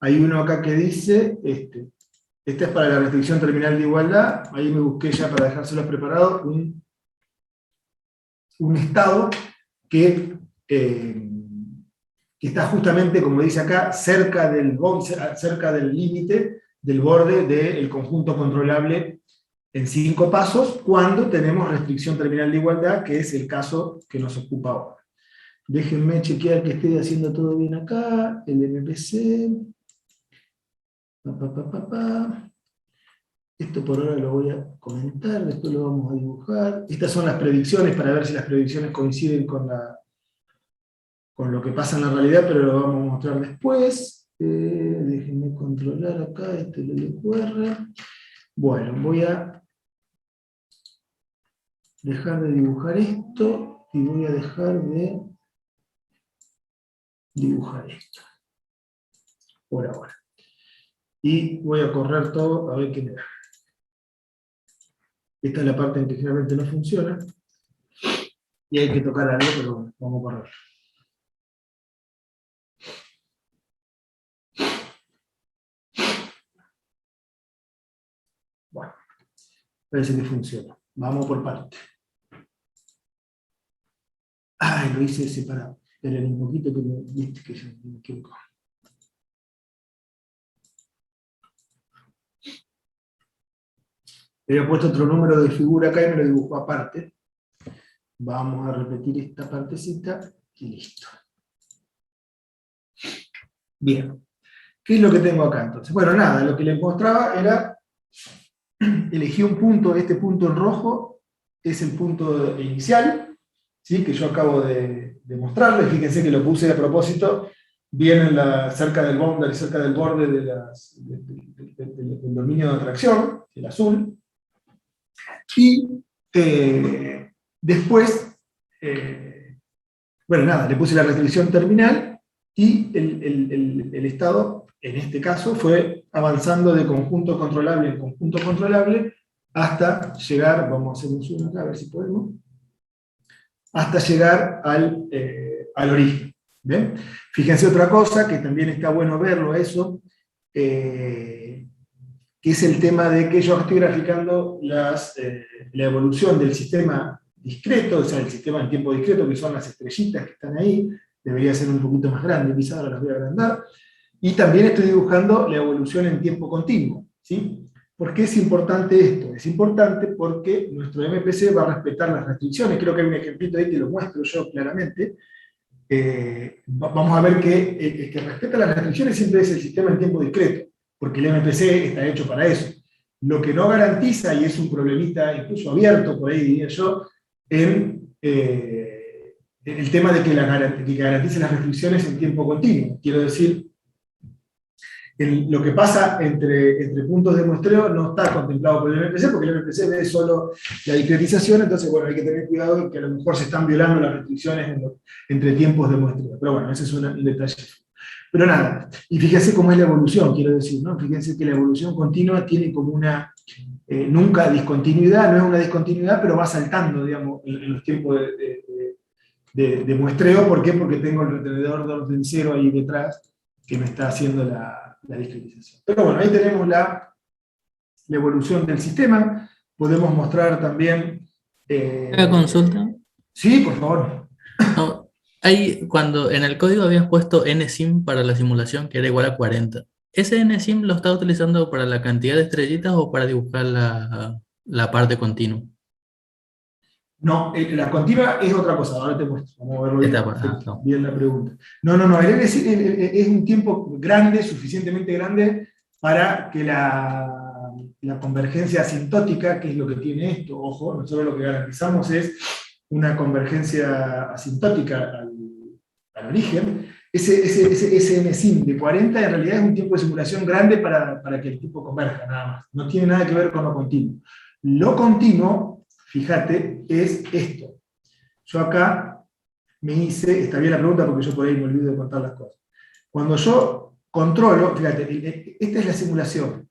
Hay uno acá que dice, este es para la restricción terminal de igualdad. Ahí me busqué ya para dejárselos preparados un estado que está justamente, como dice acá, cerca del límite del borde del conjunto controlable en 5 pasos, cuando tenemos restricción terminal de igualdad, que es el caso que nos ocupa ahora. Déjenme chequear que esté haciendo todo bien acá, el MPC. Esto por ahora lo voy a comentar, después lo vamos a dibujar. Estas son las predicciones para ver si las predicciones coinciden con lo que pasa en la realidad, pero lo vamos a mostrar después. Déjenme controlar acá este LLQR. Bueno, voy a dejar de dibujar esto y voy a dejar de dibujar esto. Por ahora. Y voy a correr todo a ver qué me da. Esta es la parte en que generalmente no funciona. Y hay que tocar algo, pero bueno, vamos a correr. Bueno, parece que funciona. Vamos por parte. Ay, lo hice separado. Esperen un poquito que me equivoco. Le había puesto otro número de figura acá y me lo dibujó aparte. Vamos a repetir esta partecita y listo. Bien. ¿Qué es lo que tengo acá entonces? Bueno, nada, lo que les mostraba era, elegí un punto, este punto en rojo es el punto inicial, ¿sí? Que yo acabo de mostrarles. Fíjense que lo puse a propósito, bien cerca del borde del dominio de atracción, el azul. Y después, bueno, nada, le puse la restricción terminal y el estado, en este caso, fue avanzando de conjunto controlable en conjunto controlable hasta llegar, vamos a hacer un zoom acá a ver si podemos, hasta llegar al origen. ¿Ven? Fíjense otra cosa, que también está bueno verlo eso, que es el tema de que yo estoy graficando la evolución del sistema discreto, o sea, el sistema en tiempo discreto, que son las estrellitas que están ahí, debería ser un poquito más grande, quizás ahora las voy a agrandar, y también estoy dibujando la evolución en tiempo continuo, ¿sí? ¿Por qué es importante esto? Es importante porque nuestro MPC va a respetar las restricciones, creo que hay un ejemplito ahí que lo muestro yo claramente. Vamos a ver que el que respeta las restricciones siempre es el sistema en tiempo discreto, porque el MPC está hecho para eso. Lo que no garantiza, y es un problemita incluso abierto, por ahí diría yo, en el tema de que garantice las restricciones en tiempo continuo. Quiero decir, lo que pasa entre puntos de muestreo no está contemplado por el MPC, porque el MPC ve solo la discretización, entonces bueno, hay que tener cuidado que a lo mejor se están violando las restricciones entre tiempos de muestreo. Pero bueno, ese es un detalle. Pero nada, y fíjense cómo es la evolución, quiero decir, ¿no? Fíjense que la evolución continua tiene como una, nunca discontinuidad, no es una discontinuidad, pero va saltando, digamos, en los tiempos de muestreo. ¿Por qué? Porque tengo el retenedor de orden cero ahí detrás, que me está haciendo la discretización. Pero bueno, ahí tenemos la evolución del sistema. Podemos mostrar también... ¿Una consulta? Sí, por favor. No, cuando en el código habías puesto nsim para la simulación, que era igual a 40. ¿Ese nsim lo estás utilizando para la cantidad de estrellitas o para dibujar la parte continua? No, la continua es otra cosa, ahora te muestro. Vamos a verlo bien, No. bien la pregunta. No, es un tiempo grande, suficientemente grande, para que la convergencia asintótica, que es lo que tiene esto, ojo, nosotros lo que garantizamos es una convergencia asintótica al origen. Ese nsim de 40 en realidad es un tiempo de simulación grande para que el tipo converja, nada más. No tiene nada que ver con lo continuo. Lo continuo, fíjate, es esto. Yo acá me hice, está bien la pregunta porque yo por ahí me olvido de contar las cosas. Cuando yo controlo, fíjate, esta es la simulación.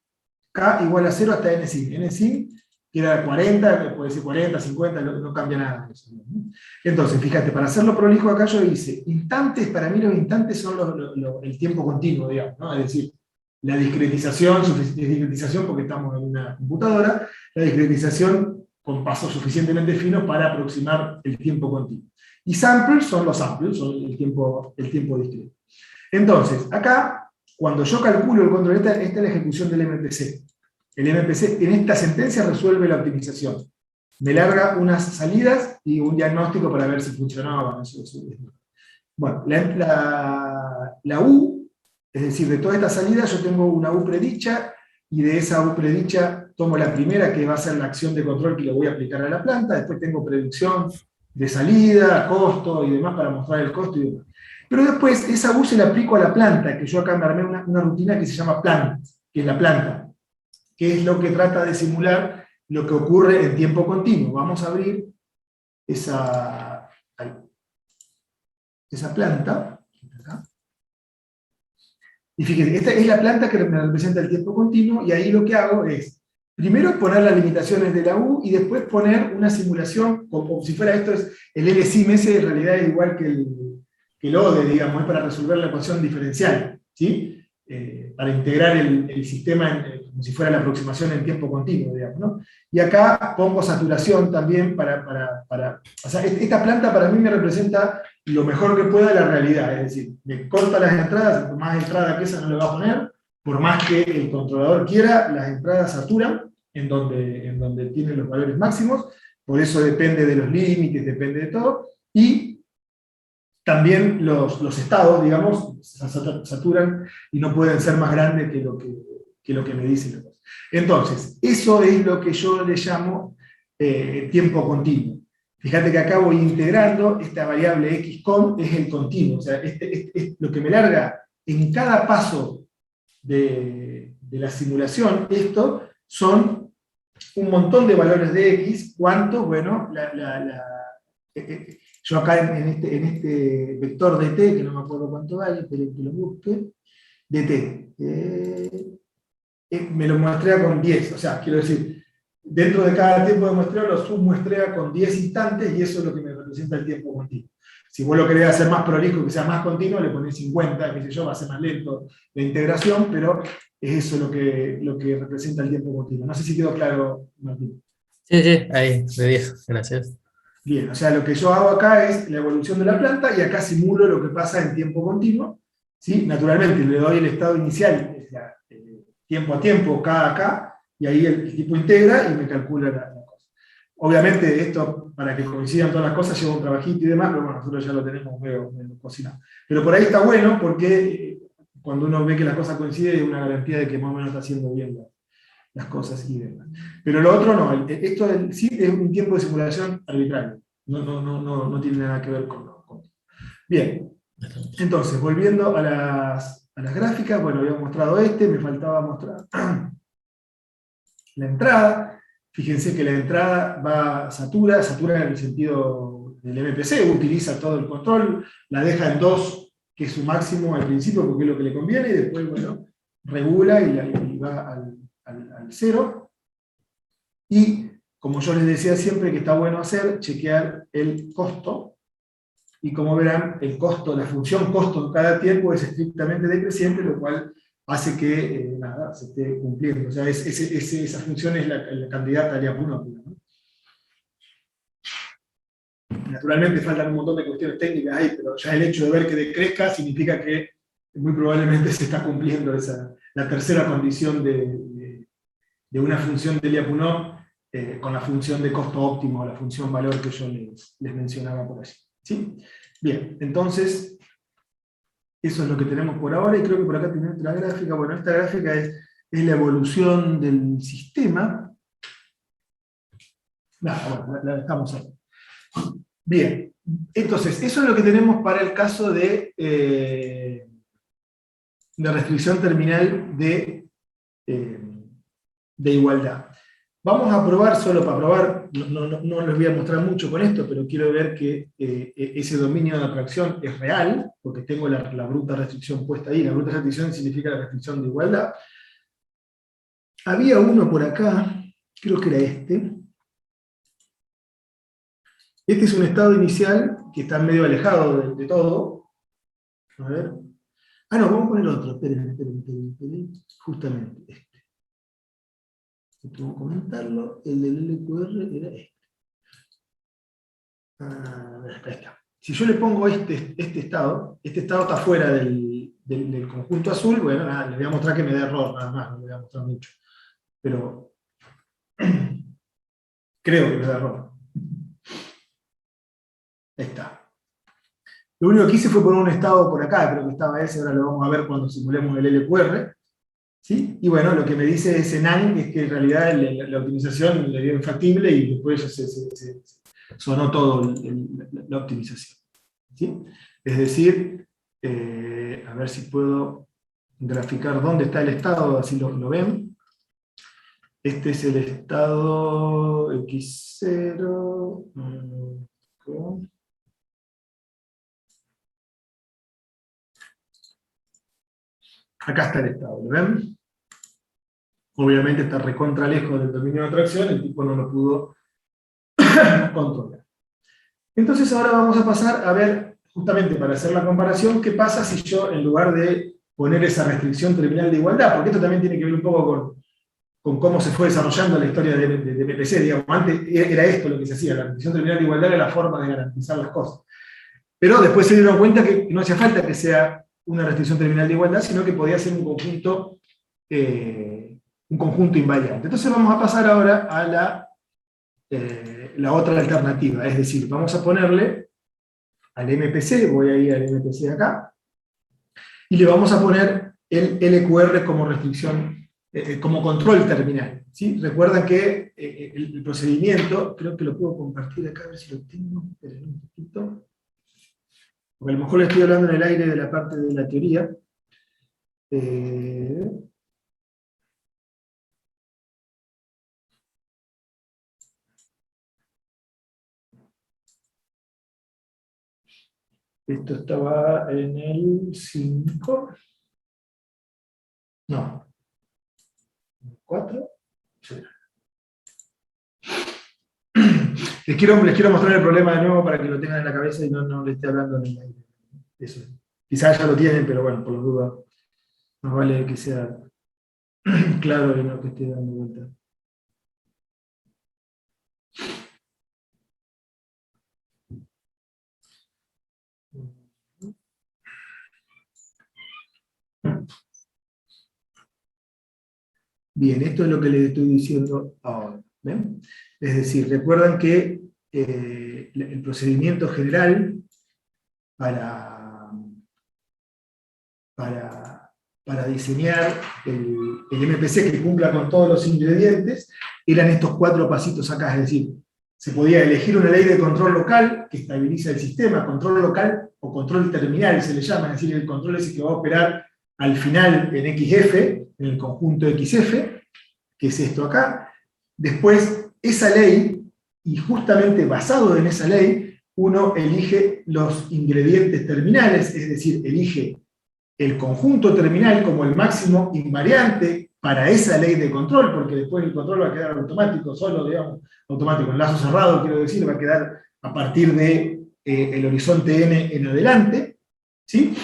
K igual a 0 hasta nsim. Nsim, que era 40, que puede ser 40, 50, no cambia nada. Entonces, fíjate, para hacerlo prolijo acá yo hice instantes, para mí los instantes son el tiempo continuo, digamos, ¿no? Es decir, la discretización porque estamos en una computadora, la discretización con pasos suficientemente finos para aproximar el tiempo continuo. Y samples son los samples, son el tiempo discreto. Entonces, acá, cuando yo calculo el control, esta es la ejecución del MPC. El MPC en esta sentencia resuelve la optimización. Me larga unas salidas y un diagnóstico para ver si funcionaba. Bueno, la U, es decir, de todas estas salidas yo tengo una U predicha, y de esa U predicha tomo la primera, que va a ser la acción de control que le voy a aplicar a la planta. Después tengo predicción de salida, costo y demás para mostrar el costo y demás. Pero después esa U se la aplico a la planta, que yo acá me armé una rutina que se llama plan, que es la planta, que es lo que trata de simular lo que ocurre en tiempo continuo. Vamos a abrir esa planta. Y fíjense, esta es la planta que me representa el tiempo continuo, y ahí lo que hago es, primero poner las limitaciones de la U, y después poner una simulación, como si fuera esto, es el LSIM, ese en realidad es igual que el ODE, digamos, es para resolver la ecuación diferencial, ¿sí? Para integrar el sistema como si fuera la aproximación en tiempo continuo, digamos, ¿no? Y acá pongo saturación también o sea, esta planta para mí me representa lo mejor que pueda la realidad, es decir, me corta las entradas, por más entrada que esa no le va a poner, por más que el controlador quiera, las entradas saturan en donde tienen los valores máximos, por eso depende de los límites, depende de todo, y también los estados, digamos, saturan y no pueden ser más grandes que lo que me dicen. Entonces, eso es lo que yo le llamo tiempo continuo. Fíjate que acá voy integrando esta variable xcon, es el continuo, o sea, lo que me larga en cada paso de la simulación, esto son un montón de valores de x. ¿Cuántos? Bueno, yo acá en este vector de t, que no me acuerdo cuánto vale, esperen que lo busque, de t, me lo muestrea con 10, o sea, quiero decir, dentro de cada tiempo de muestreo lo submuestrea con 10 instantes y eso es lo que me representa el tiempo continuo. Si vos lo querés hacer más prolijo, que sea más continuo, le ponés 50, qué sé yo, va a ser más lento la integración, pero es eso lo que representa el tiempo continuo. No sé si quedó claro, Martín. Sí, sí, ahí, de 10, gracias. Bien, o sea, lo que yo hago acá es la evolución de la planta y acá simulo lo que pasa en tiempo continuo. ¿Sí? Naturalmente le doy el estado inicial, o sea, tiempo a tiempo, K a K, y ahí el tipo integra y me calcula la cosa. Obviamente esto, para que coincidan todas las cosas, lleva un trabajito y demás, pero bueno, nosotros ya lo tenemos medio cocinado. Pero por ahí está bueno porque cuando uno ve que las cosas coinciden, hay una garantía de que más o menos está haciendo bien las cosas y demás. Pero lo otro no, esto sí es un tiempo de simulación arbitrario, no tiene nada que ver con. Bien, entonces, volviendo a las gráficas, bueno, había mostrado me faltaba mostrar la entrada. Fíjense que la entrada satura en el sentido del MPC, utiliza todo el control, la deja en 2, que es su máximo al principio, porque es lo que le conviene, y después, bueno, regula y va al 0. Y, como yo les decía siempre que está bueno hacer, chequear el costo. Y como verán, el costo, la función costo en cada tiempo es estrictamente decreciente, lo cual hace que nada, se esté cumpliendo. O sea, esa función es la candidata a Lyapunov, ¿no? Naturalmente faltan un montón de cuestiones técnicas ahí, pero ya el hecho de ver que decrezca significa que muy probablemente se está cumpliendo la tercera condición de una función de Lyapunov con la función de costo óptimo, la función valor que yo les mencionaba por allí. ¿Sí? Bien, entonces, eso es lo que tenemos por ahora, y creo que por acá tenemos otra gráfica. Bueno, esta gráfica es la evolución del sistema. Nada, bueno, la dejamos ahí. Bien, entonces, eso es lo que tenemos para el caso de restricción terminal de igualdad. Vamos a probar, solo para probar, no les voy a mostrar mucho con esto, pero quiero ver que ese dominio de atracción es real, porque tengo la bruta restricción puesta ahí. La bruta restricción significa la restricción de igualdad. Había uno por acá, creo que era este. Este es un estado inicial que está medio alejado de todo. A ver. Ah, no, vamos a poner otro. Esperen. Justamente este. Vamos a comentarlo. El del LQR era este. Acá está. Si yo le pongo este estado está fuera del conjunto azul, bueno, nada, le voy a mostrar que me da error, nada más, no le voy a mostrar mucho. Pero creo que me da error. Ahí está. Lo único que hice fue poner un estado por acá, creo que estaba ese, ahora lo vamos a ver cuando simulemos el LQR. ¿Sí? Y bueno, lo que me dice ese NaN es que en realidad la optimización le dio infactible y después se sonó todo la optimización. ¿Sí? Es decir, a ver si puedo graficar dónde está el estado, así lo ven. Este es el estado X0. Acá está el estado, ¿lo ven? Obviamente está recontra lejos del dominio de atracción, el tipo no lo pudo controlar. Entonces ahora vamos a pasar a ver, justamente para hacer la comparación, qué pasa si yo, en lugar de poner esa restricción terminal de igualdad, porque esto también tiene que ver un poco con cómo se fue desarrollando la historia de MPC, digamos, antes era esto lo que se hacía, la restricción terminal de igualdad era la forma de garantizar las cosas. Pero después se dieron cuenta que no hacía falta que sea una restricción terminal de igualdad, sino que podía ser un conjunto invariante. Entonces vamos a pasar ahora a la otra alternativa, es decir, vamos a ponerle al MPC, voy a ir al MPC acá, y le vamos a poner el LQR como restricción, como control terminal. ¿Sí? Recuerden que el procedimiento, creo que lo puedo compartir acá, a ver si lo tengo, esperen un poquito, porque a lo mejor le estoy hablando en el aire de la parte de la teoría. Esto estaba en el 5. No. 4. Sí. Les quiero mostrar el problema de nuevo para que lo tengan en la cabeza y no le esté hablando en el aire. Eso. Quizás ya lo tienen, pero bueno, por las dudas, más vale que sea claro y no que esté dando vuelta. Bien, esto es lo que les estoy diciendo ahora. ¿Ven? Es decir, recuerdan que el procedimiento general para, para diseñar el MPC que cumpla con todos los ingredientes eran estos 4 pasitos acá. Es decir, se podía elegir una ley de control local que estabiliza el sistema, control local o control terminal se le llama, es decir, el control ese que va a operar al final en XF, en el conjunto XF, que es esto acá. Después, esa ley, y justamente basado en esa ley, uno elige los ingredientes terminales, es decir, elige el conjunto terminal como el máximo invariante para esa ley de control, porque después el control va a quedar automático, solo, digamos, automático, en lazo cerrado, quiero decir, va a quedar a partir de el horizonte n en adelante, ¿sí?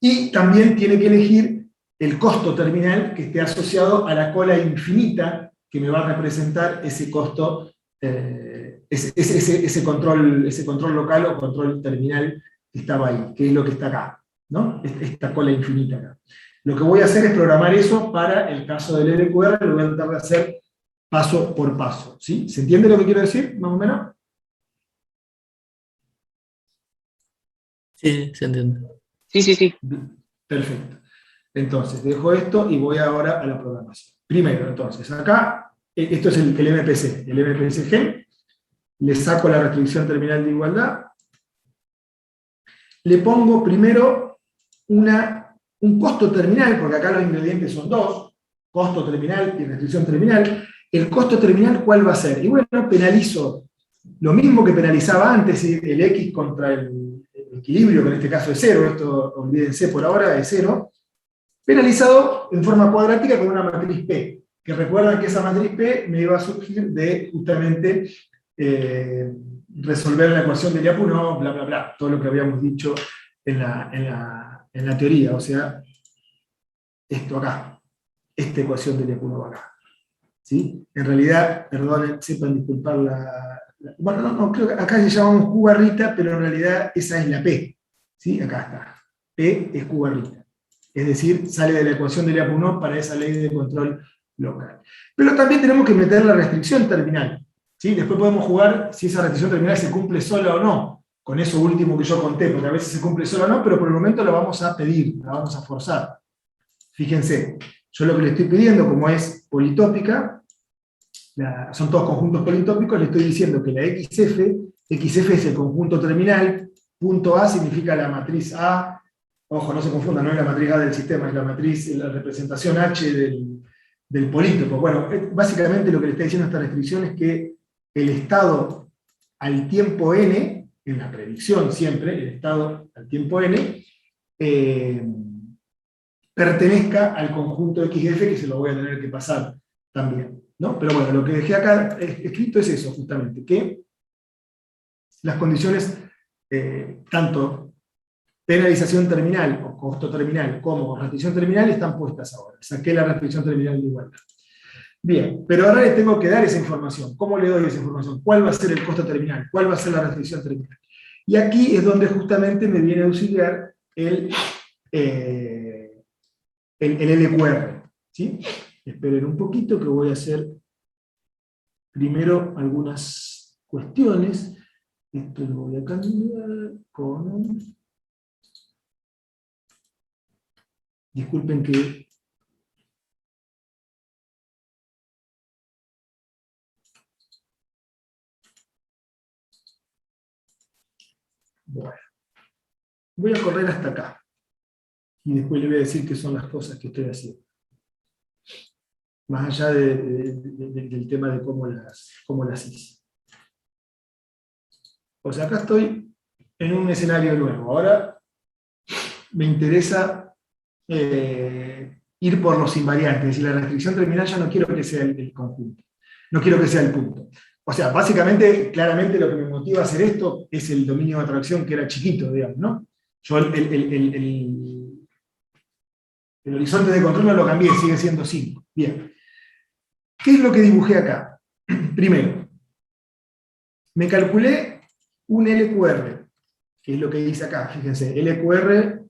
Y también tiene que elegir el costo terminal que esté asociado a la cola infinita que me va a representar ese costo, ese control local o control terminal que estaba ahí, que es lo que está acá, ¿no? Esta cola infinita acá. Lo que voy a hacer es programar eso para el caso del LQR, lo voy a tratar de hacer paso por paso, ¿sí? ¿Se entiende lo que quiero decir, más o menos? Sí, se entiende. Sí, sí, sí. Perfecto. Entonces, dejo esto y voy ahora a la programación. Primero, entonces, acá, esto es el MPC, el MPC Gen, le saco la restricción terminal de igualdad, le pongo primero un costo terminal, porque acá los ingredientes son 2, costo terminal y restricción terminal. El costo terminal, ¿cuál va a ser? Y bueno, penalizo lo mismo que penalizaba antes, el X contra el equilibrio, que en este caso es 0, esto olvídense por ahora, es 0, penalizado en forma cuadrática con una matriz P, que recuerdan que esa matriz P me iba a surgir de justamente resolver la ecuación de Lyapunov, bla, bla, bla, todo lo que habíamos dicho en la teoría, o sea, esto acá, esta ecuación de Lyapunov acá. ¿Sí? En realidad, perdonen, sepan disculpar bueno, no, creo que acá le llamamos Q barrita, pero en realidad esa es la P. ¿Sí? Acá está. P es Q barrita. Es decir, sale de la ecuación de Lyapunov para esa ley de control local. Pero también tenemos que meter la restricción terminal. ¿Sí? Después podemos jugar si esa restricción terminal se cumple sola o no, con eso último que yo conté, porque a veces se cumple sola o no, pero por el momento la vamos a pedir, la vamos a forzar. Fíjense, yo lo que le estoy pidiendo, como es politópica, son todos conjuntos politópicos, le estoy diciendo que la XF es el conjunto terminal, punto A significa la matriz A, ojo, no se confunda, no es la matriz A del sistema, es la representación H del polítopo. Bueno, básicamente lo que le está diciendo esta restricción es que el estado al tiempo n, en la predicción siempre, el estado al tiempo n, pertenezca al conjunto XF, que se lo voy a tener que pasar también, ¿no? Pero bueno, lo que dejé acá escrito es eso, justamente, que las condiciones, tanto penalización terminal o costo terminal como restricción terminal están puestas ahora. Saqué la restricción terminal de igualdad. Bien, pero ahora les tengo que dar esa información. ¿Cómo le doy esa información? ¿Cuál va a ser el costo terminal? ¿Cuál va a ser la restricción terminal? Y aquí es donde justamente me viene a auxiliar el LQR. ¿Sí? Esperen un poquito que voy a hacer primero algunas cuestiones. Esto lo voy a cambiar con... Disculpen que... Bueno, voy a correr hasta acá. Y después le voy a decir qué son las cosas que estoy haciendo. Más allá del tema de cómo las hice. O sea, acá estoy en un escenario nuevo. Ahora me interesa ir por los invariantes, es decir, la restricción terminal ya no quiero que sea el conjunto, no quiero que sea el punto. O sea, básicamente, claramente lo que me motiva a hacer esto es el dominio de atracción que era chiquito, digamos, ¿no? Yo el horizonte de control no lo cambié, sigue siendo 5. Bien. ¿Qué es lo que dibujé acá? Primero, me calculé un LQR, que es lo que dice acá, fíjense, LQR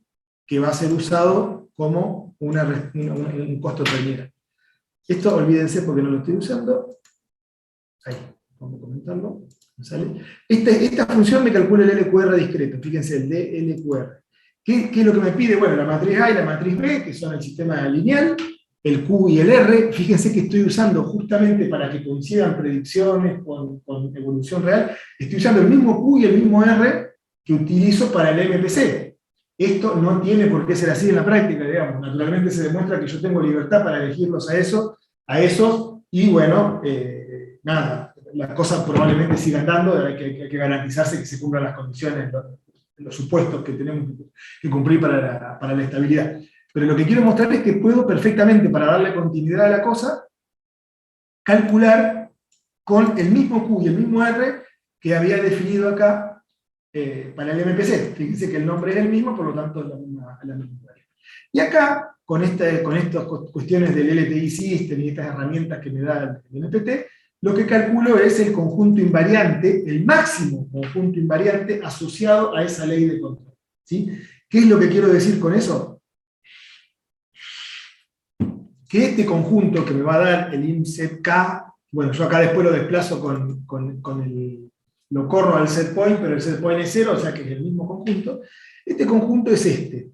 que va a ser usado como un costo terminal. Esto olvídense porque no lo estoy usando. Ahí, vamos a comentarlo. ¿Sale? Esta función me calcula el LQR discreto, fíjense, el DLQR. ¿Qué es lo que me pide? Bueno, la matriz A y la matriz B, que son el sistema lineal, el Q y el R. Fíjense que estoy usando justamente para que coincidan predicciones con evolución real, estoy usando el mismo Q y el mismo R que utilizo para el MPC. Esto no tiene por qué ser así en la práctica, digamos. Naturalmente se demuestra que yo tengo libertad para elegirlos a esos, y bueno, nada, las cosas probablemente sigan dando, hay que garantizarse que se cumplan las condiciones, los supuestos que tenemos que cumplir para la estabilidad. Pero lo que quiero mostrar es que puedo perfectamente, para darle continuidad a la cosa, calcular con el mismo Q y el mismo R que había definido acá para el MPC. Fíjense que el nombre es el mismo, por lo tanto es la misma variable. Y acá, con estas cuestiones del LTI System y estas herramientas que me da el NPT, lo que calculo es el conjunto invariante, el máximo conjunto invariante asociado a esa ley de control. ¿Sí? ¿Qué es lo que quiero decir con eso? Que este conjunto que me va a dar el IMSET K, bueno, yo acá después lo desplazo lo corro al set point, pero el set point es 0, o sea que es el mismo conjunto. Este conjunto es este.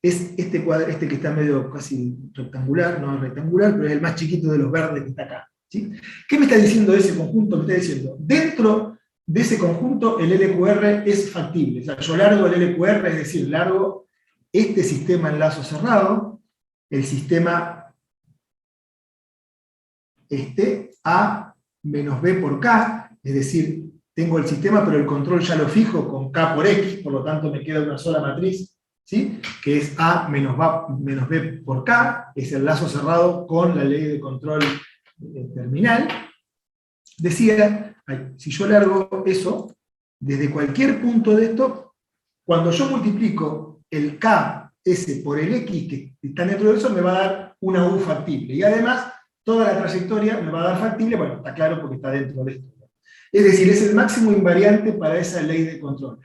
Es este que está medio casi rectangular, no rectangular, pero es el más chiquito de los verdes que está acá. ¿Sí? ¿Qué me está diciendo ese conjunto? Me está diciendo, dentro de ese conjunto el LQR es factible. O sea, yo largo el LQR, es decir, largo este sistema en lazo cerrado, el sistema A menos B por K, es decir, tengo el sistema, pero el control ya lo fijo con K por X, por lo tanto me queda una sola matriz, ¿sí? Que es A menos B por K, es el lazo cerrado con la ley de control terminal. Decía, si yo largo eso, desde cualquier punto de esto, cuando yo multiplico el K, S por el X que está dentro de eso, me va a dar una U factible. Y además, toda la trayectoria me va a dar factible, bueno, está claro porque está dentro de esto. Es decir, es el máximo invariante para esa ley de control.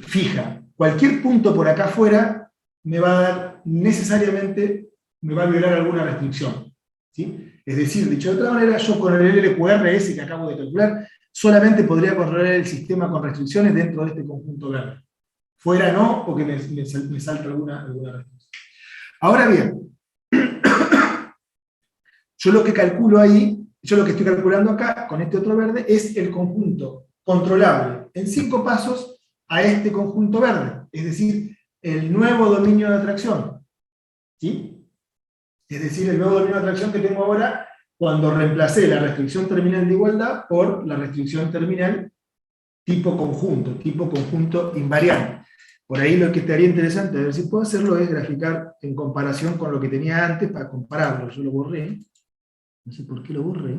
Fija, cualquier punto por acá afuera me va a dar necesariamente, me va a violar alguna restricción. ¿Sí? Es decir, dicho de otra manera, yo con el LQRS que acabo de calcular, solamente podría controlar el sistema con restricciones dentro de este conjunto verde. Fuera no, porque me salta alguna restricción. Ahora bien, yo lo que calculo ahí, yo lo que estoy calculando acá, con este otro verde, es el conjunto controlable en 5 pasos a este conjunto verde, es decir, el nuevo dominio de atracción. ¿Sí? Es decir, el nuevo dominio de atracción que tengo ahora cuando reemplacé la restricción terminal de igualdad por la restricción terminal tipo conjunto invariante. Por ahí lo que estaría interesante, a ver si puedo hacerlo, es graficar en comparación con lo que tenía antes para compararlo. Yo lo borré, no sé por qué lo borré.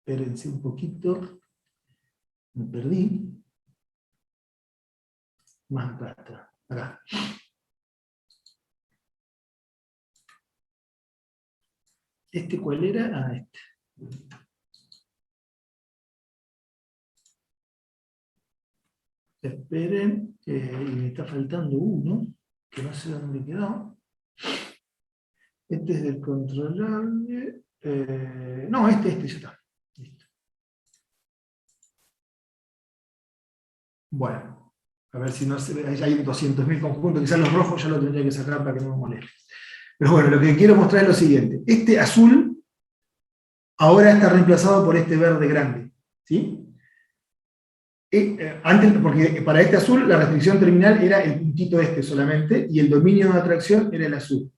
Espérense un poquito, me perdí. Más acá está, acá. ¿Este cuál era? Ah, este. Esperen, y me está faltando uno, que no sé dónde quedó. Este es del controlable. No, este ya está. Listo. Bueno, a ver si no se ve, hay 200.000 conjuntos, quizás los rojos ya lo tendría que sacar para que no me moleste. Pero bueno, lo que quiero mostrar es lo siguiente. Este azul ahora está reemplazado por este verde grande. ¿Sí? Antes, porque para este azul la restricción terminal era el puntito este solamente, y el dominio de atracción era el azul.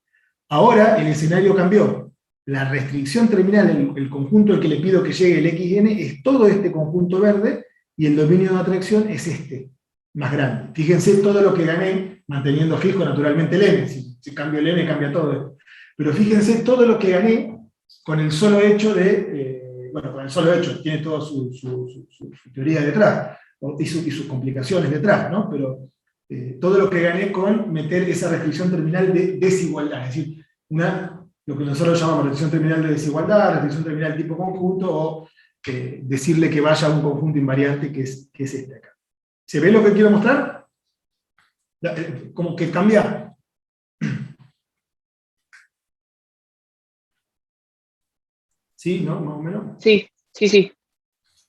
Ahora el escenario cambió. La restricción terminal, el conjunto al que le pido que llegue el xn, es todo este conjunto verde, y el dominio de atracción es este, más grande. Fíjense todo lo que gané, manteniendo fijo naturalmente el n. Si cambio el n, cambia todo esto. Pero fíjense todo lo que gané con el solo hecho de, bueno, con el solo hecho, tiene toda su teoría detrás, y sus complicaciones detrás, ¿no? Pero todo lo que gané con meter esa restricción terminal de desigualdad, es decir, lo que nosotros llamamos restricción terminal de desigualdad, restricción terminal tipo conjunto, o decirle que vaya a un conjunto invariante que es este acá. ¿Se ve lo que quiero mostrar? Como que cambia. ¿Sí? ¿No? Más o menos. Sí, sí, sí.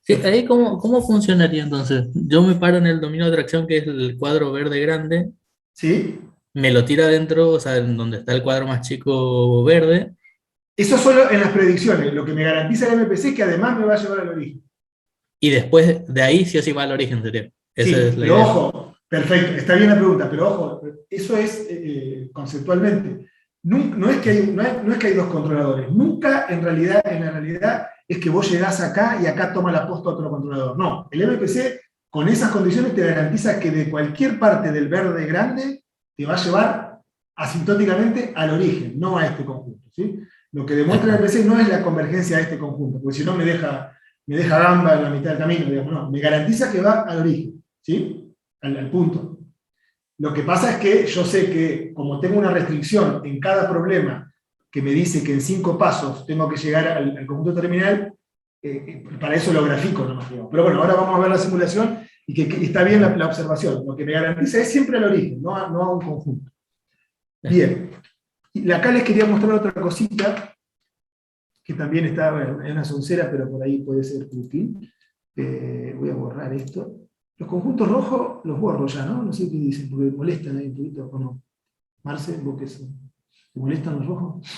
Sí, ahí cómo funcionaría entonces. Yo me paro en el dominio de atracción, que es el cuadro verde grande, ¿Sí? me lo tira adentro, o sea, en donde está el cuadro más chico verde, Eso solo en las predicciones. Lo que me garantiza el MPC es que además me va a llevar al origen. y después de ahí sí o sí va al origen, sería. Esa Sí, es la pero idea. ojo, perfecto, está bien la pregunta, pero ojo, eso es conceptualmente. No es que hay dos controladores. Nunca en la realidad es que vos llegás acá y acá toma la posta otro controlador. No, el MPC con esas condiciones te garantiza que de cualquier parte del verde grande te va a llevar asintóticamente al origen, no a este conjunto. ¿Sí? Lo que demuestra el MPC no es la convergencia de este conjunto, porque si no me deja gamba en la mitad del camino, digamos, no, me garantiza que va al origen, ¿sí? Al punto. Lo que pasa es que yo sé que, como tengo una restricción en cada problema que me dice que en 5 pasos tengo que llegar al conjunto terminal, para eso lo grafico nomás, digamos. Pero bueno, ahora vamos a ver la simulación y que está bien la observación. Lo que me garantiza es siempre al origen, no a un conjunto. Bien. Y acá les quería mostrar otra cosita, que también está, bueno, es una soncera, pero por ahí puede ser útil. Voy a borrar esto. Los conjuntos rojos los borro ya, ¿no? No sé qué dicen, porque molestan ahí un poquito, ¿o no? Marce, ¿vos qué sé? ¿Te molestan los rojos?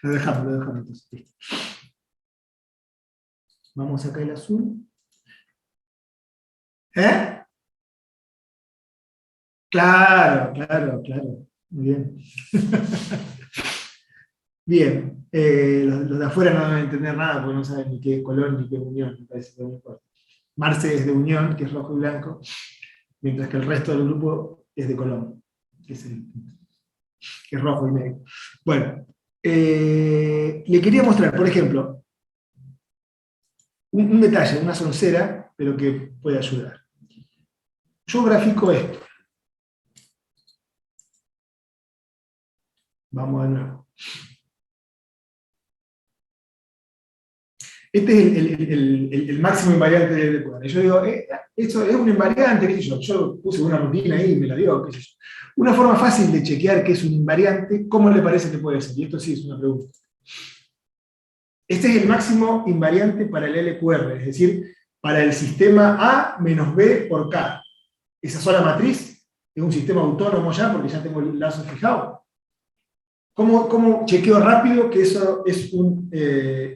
Lo dejamos entonces. Listo. Vamos acá el azul. ¿Eh? Claro. Muy bien. Bien. Los de afuera no deben entender nada porque no saben ni qué es color ni qué es unión, me parece que no importa. Marce es de unión, que es rojo y blanco, mientras que el resto del grupo es de color, que es rojo y negro. Bueno, le quería mostrar, por ejemplo, un detalle, una soncera, pero que puede ayudar. Yo grafico esto. Vamos de nuevo. Este es el máximo invariante del LQR. Yo digo, esto es un invariante, qué sé yo. Yo puse una rutina ahí y me la dio, qué sé yo. Una forma fácil de chequear que es un invariante, ¿cómo le parece que puede ser? Y esto sí es una pregunta. Este es el máximo invariante para el LQR, es decir, para el sistema A menos B por K. Esa sola matriz es un sistema autónomo ya, porque ya tengo el lazo fijado. ¿Cómo chequeo rápido que eso es un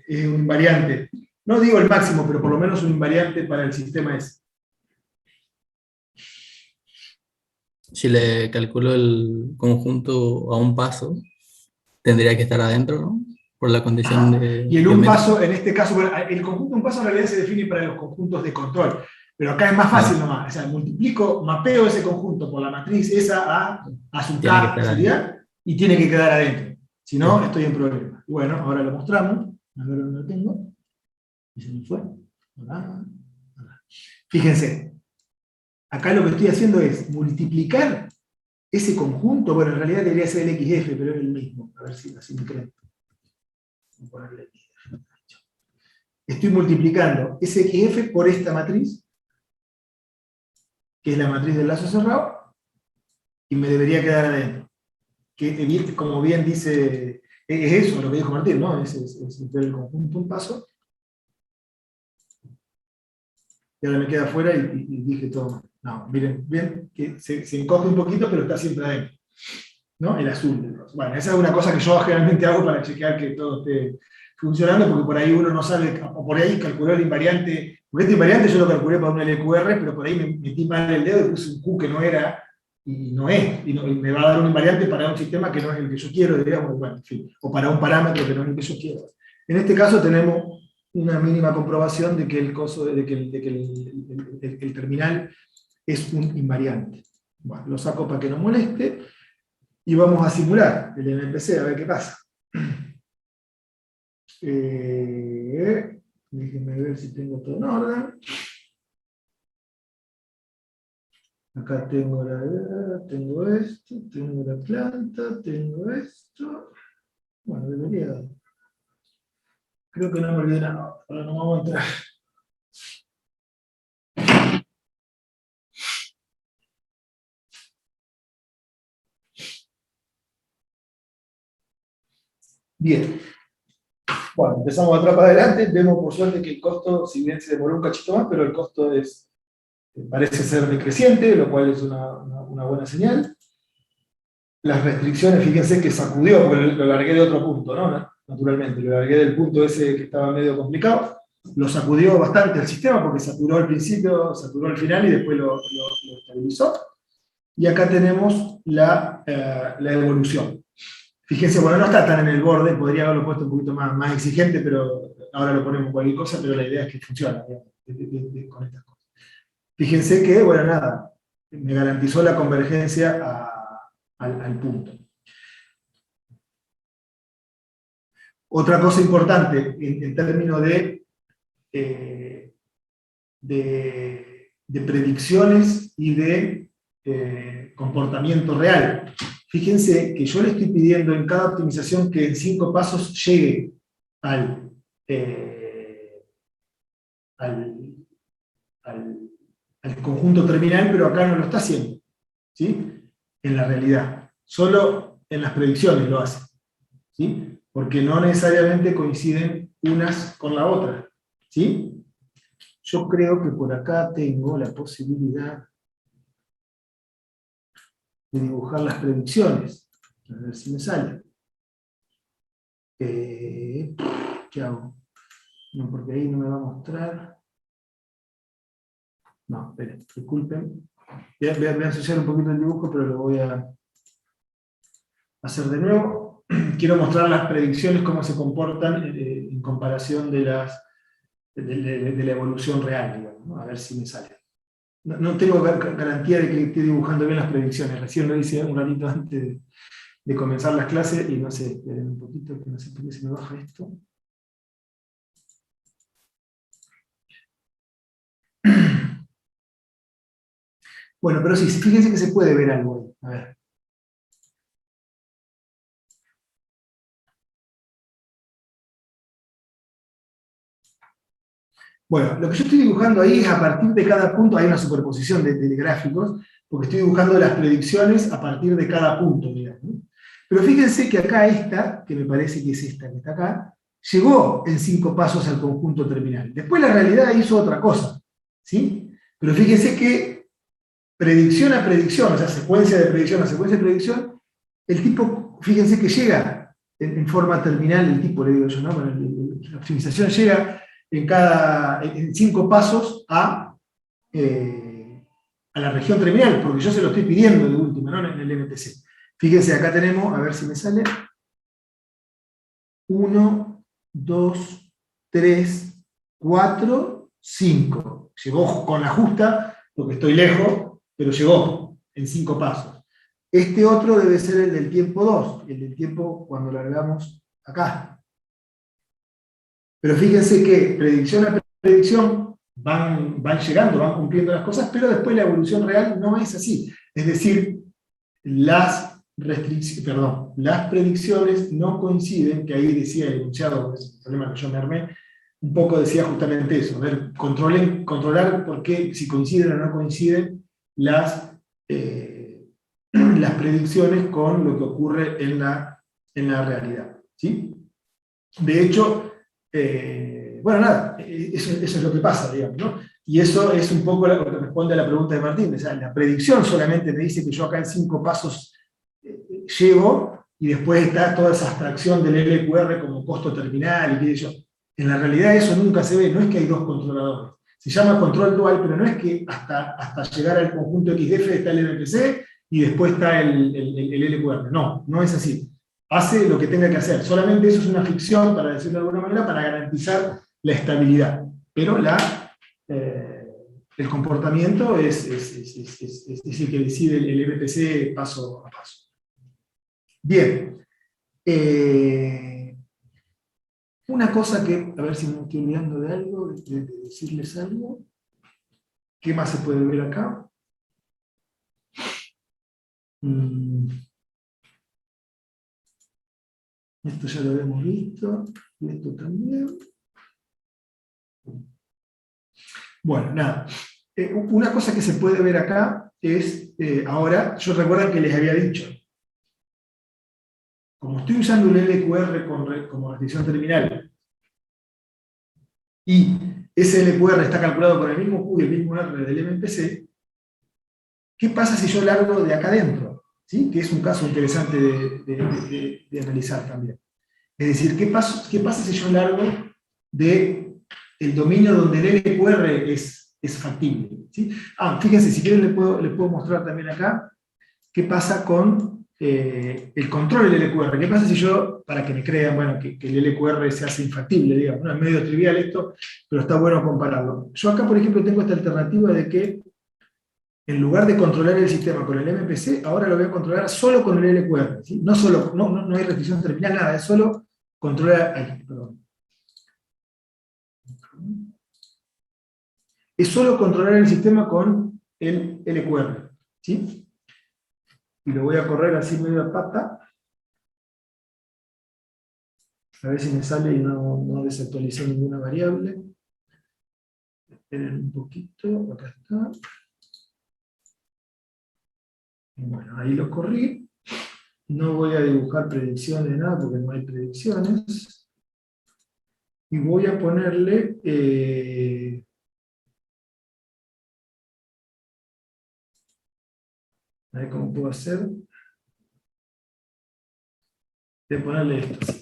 invariante? No digo el máximo, pero por lo menos un invariante para el sistema S. Si le calculo el conjunto a un paso, tendría que estar adentro, ¿no? Por la condición de... Y el un paso, en este caso, bueno, el conjunto un paso en realidad se define para los conjuntos de control. Pero acá es más fácil nomás. O sea, mapeo ese conjunto por la matriz esa a su K, sería, y tiene que quedar adentro. Si no, estoy en problema. Y bueno, ahora lo mostramos. A ver dónde lo tengo. Y se me fue. Fíjense. Acá lo que estoy haciendo es multiplicar ese conjunto. Bueno, en realidad debería ser el XF, pero es el mismo. A ver si así me creen. Voy a ponerle XF. Estoy multiplicando ese XF por esta matriz, que es la matriz del lazo cerrado, y me debería quedar adentro. Que como bien dice, es eso lo que dijo Martín, ¿no? Es el conjunto un paso. Y ahora me queda afuera y dije todo. No, miren, bien, que se encoge un poquito, pero está siempre adentro. ¿No? El azul. Bueno, esa es una cosa que yo generalmente hago para chequear que todo esté funcionando, porque por ahí uno no sabe, o por ahí calculó el invariante, porque este invariante yo lo calculé para un LQR, pero por ahí me metí mal el dedo y puse un Q que no era, y no es, y me va a dar un invariante para un sistema que no es el que yo quiero, digamos, bueno, en fin, o para un parámetro que no es el que yo quiero. En este caso tenemos una mínima comprobación de que el terminal es un invariante. Bueno, lo saco para que no moleste, y vamos a simular el MPC a ver qué pasa. Déjenme ver si tengo todo en orden. Acá tengo esto, tengo la planta, tengo esto. Bueno, debería. Creo que no me olvidé nada. Ahora no vamos a entrar. Bien. Bueno, empezamos atrás para adelante. Vemos por suerte que el costo, si bien se demoró un cachito más, pero el costo parece ser decreciente, lo cual es una buena señal. Las restricciones, fíjense que sacudió, porque lo largué de otro punto, ¿no? Naturalmente, lo largué del punto ese que estaba medio complicado. Lo sacudió bastante el sistema, porque saturó al principio, saturó al final y después lo estabilizó. Y acá tenemos la evolución. Fíjense, bueno, no está tan en el borde, podría haberlo puesto un poquito más exigente, pero ahora lo ponemos cualquier cosa, pero la idea es que funciona con estas cosas. Fíjense que, bueno, nada, me garantizó la convergencia al punto. Otra cosa importante en términos de predicciones y de comportamiento real. Fíjense que yo le estoy pidiendo en cada optimización que en 5 pasos llegue al conjunto terminal, pero acá no lo está haciendo, ¿sí? En la realidad. Solo en las predicciones lo hace, ¿sí? Porque no necesariamente coinciden unas con la otra, ¿sí? Yo creo que por acá tengo la posibilidad de dibujar las predicciones. A ver si me sale. ¿Qué hago? No, porque ahí no me va a mostrar. No, esperen, disculpen. Voy a asociar un poquito el dibujo, pero lo voy a hacer de nuevo. Quiero mostrar las predicciones, cómo se comportan en comparación de la evolución real, digamos, ¿no? A ver si me sale. No tengo garantía de que esté dibujando bien las predicciones. Recién lo hice un ratito antes de comenzar las clases y no sé, esperen un poquito, que no sé por qué se me baja esto. Bueno, pero sí, fíjense que se puede ver algo ahí. A ver. Bueno, lo que yo estoy dibujando ahí es a partir de cada punto, hay una superposición de gráficos, porque estoy dibujando las predicciones a partir de cada punto, mirá, ¿no? Pero fíjense que acá esta, que me parece que es esta que está acá, llegó en 5 pasos al conjunto terminal. Después la realidad hizo otra cosa, ¿sí? Pero fíjense que predicción a predicción, o sea, secuencia de predicción a secuencia de predicción, el tipo, fíjense que llega en forma terminal, el tipo, le digo yo, ¿no? Bueno, la optimización llega en 5 pasos a la región terminal, porque yo se lo estoy pidiendo de última, ¿no? En el MPC. Fíjense, acá tenemos, a ver si me sale, 1, 2, 3, 4, 5. Llegó con la justa, porque estoy lejos, pero llegó en 5 pasos. Este otro debe ser el del tiempo 2, el del tiempo cuando largamos acá. Pero fíjense que predicción a predicción van llegando, van cumpliendo las cosas, pero después la evolución real no es así. Es decir, las predicciones no coinciden, que ahí decía el enunciado, que es el problema que yo me armé, un poco decía justamente eso, ver, controlar por qué, si coinciden o no coinciden las predicciones con lo que ocurre en la realidad, ¿sí? De hecho, bueno, nada, eso es lo que pasa, digamos, ¿no? Y eso es un poco lo que responde a la pregunta de Martín. O sea, la predicción solamente me dice que yo acá en 5 pasos llego, y después está toda esa abstracción del LQR como costo terminal y qué sé yo. En la realidad eso nunca se ve, no es que hay 2 controladores. Se llama control dual, pero no es que hasta llegar al conjunto XDF está el MPC, y después está el LQR. No, no es así. Hace lo que tenga que hacer. Solamente eso es una ficción, para decirlo de alguna manera, para garantizar la estabilidad. Pero el comportamiento es el que decide el MPC paso a paso. Bien. Una cosa que, a ver si me estoy olvidando de algo, de decirles algo. ¿Qué más se puede ver acá? Esto ya lo habíamos visto, y esto también. Bueno, nada. Una cosa que se puede ver acá es, ahora, yo recuerdo que les había dicho, como estoy usando un LQR como restricción terminal, y ese LQR está calculado con el mismo Q y el mismo R del MPC, ¿qué pasa si yo largo de acá adentro? ¿Sí? Que es un caso interesante de analizar también. Es decir, ¿qué pasa si yo largo del dominio donde el LQR es factible? ¿Sí? Fíjense, si quieren les puedo mostrar también acá qué pasa con el control del LQR. ¿Qué pasa si yo, para que me crean, bueno, que el LQR se hace infactible, digamos? ¿No? Es medio trivial esto, pero está bueno compararlo. Yo acá, por ejemplo, tengo esta alternativa de que en lugar de controlar el sistema con el MPC, ahora lo voy a controlar solo con el LQR. ¿Sí? No hay restricción terminal, nada, es solo controlar. Es solo controlar el sistema con el LQR. ¿Sí? Y lo voy a correr así medio a pata. A ver si me sale y no desactualicé ninguna variable. Esperen un poquito, acá está. Bueno, ahí lo corrí. No voy a dibujar predicciones de nada porque no hay predicciones. Y voy a ponerle... a ver cómo puedo hacer. Voy a ponerle esto así.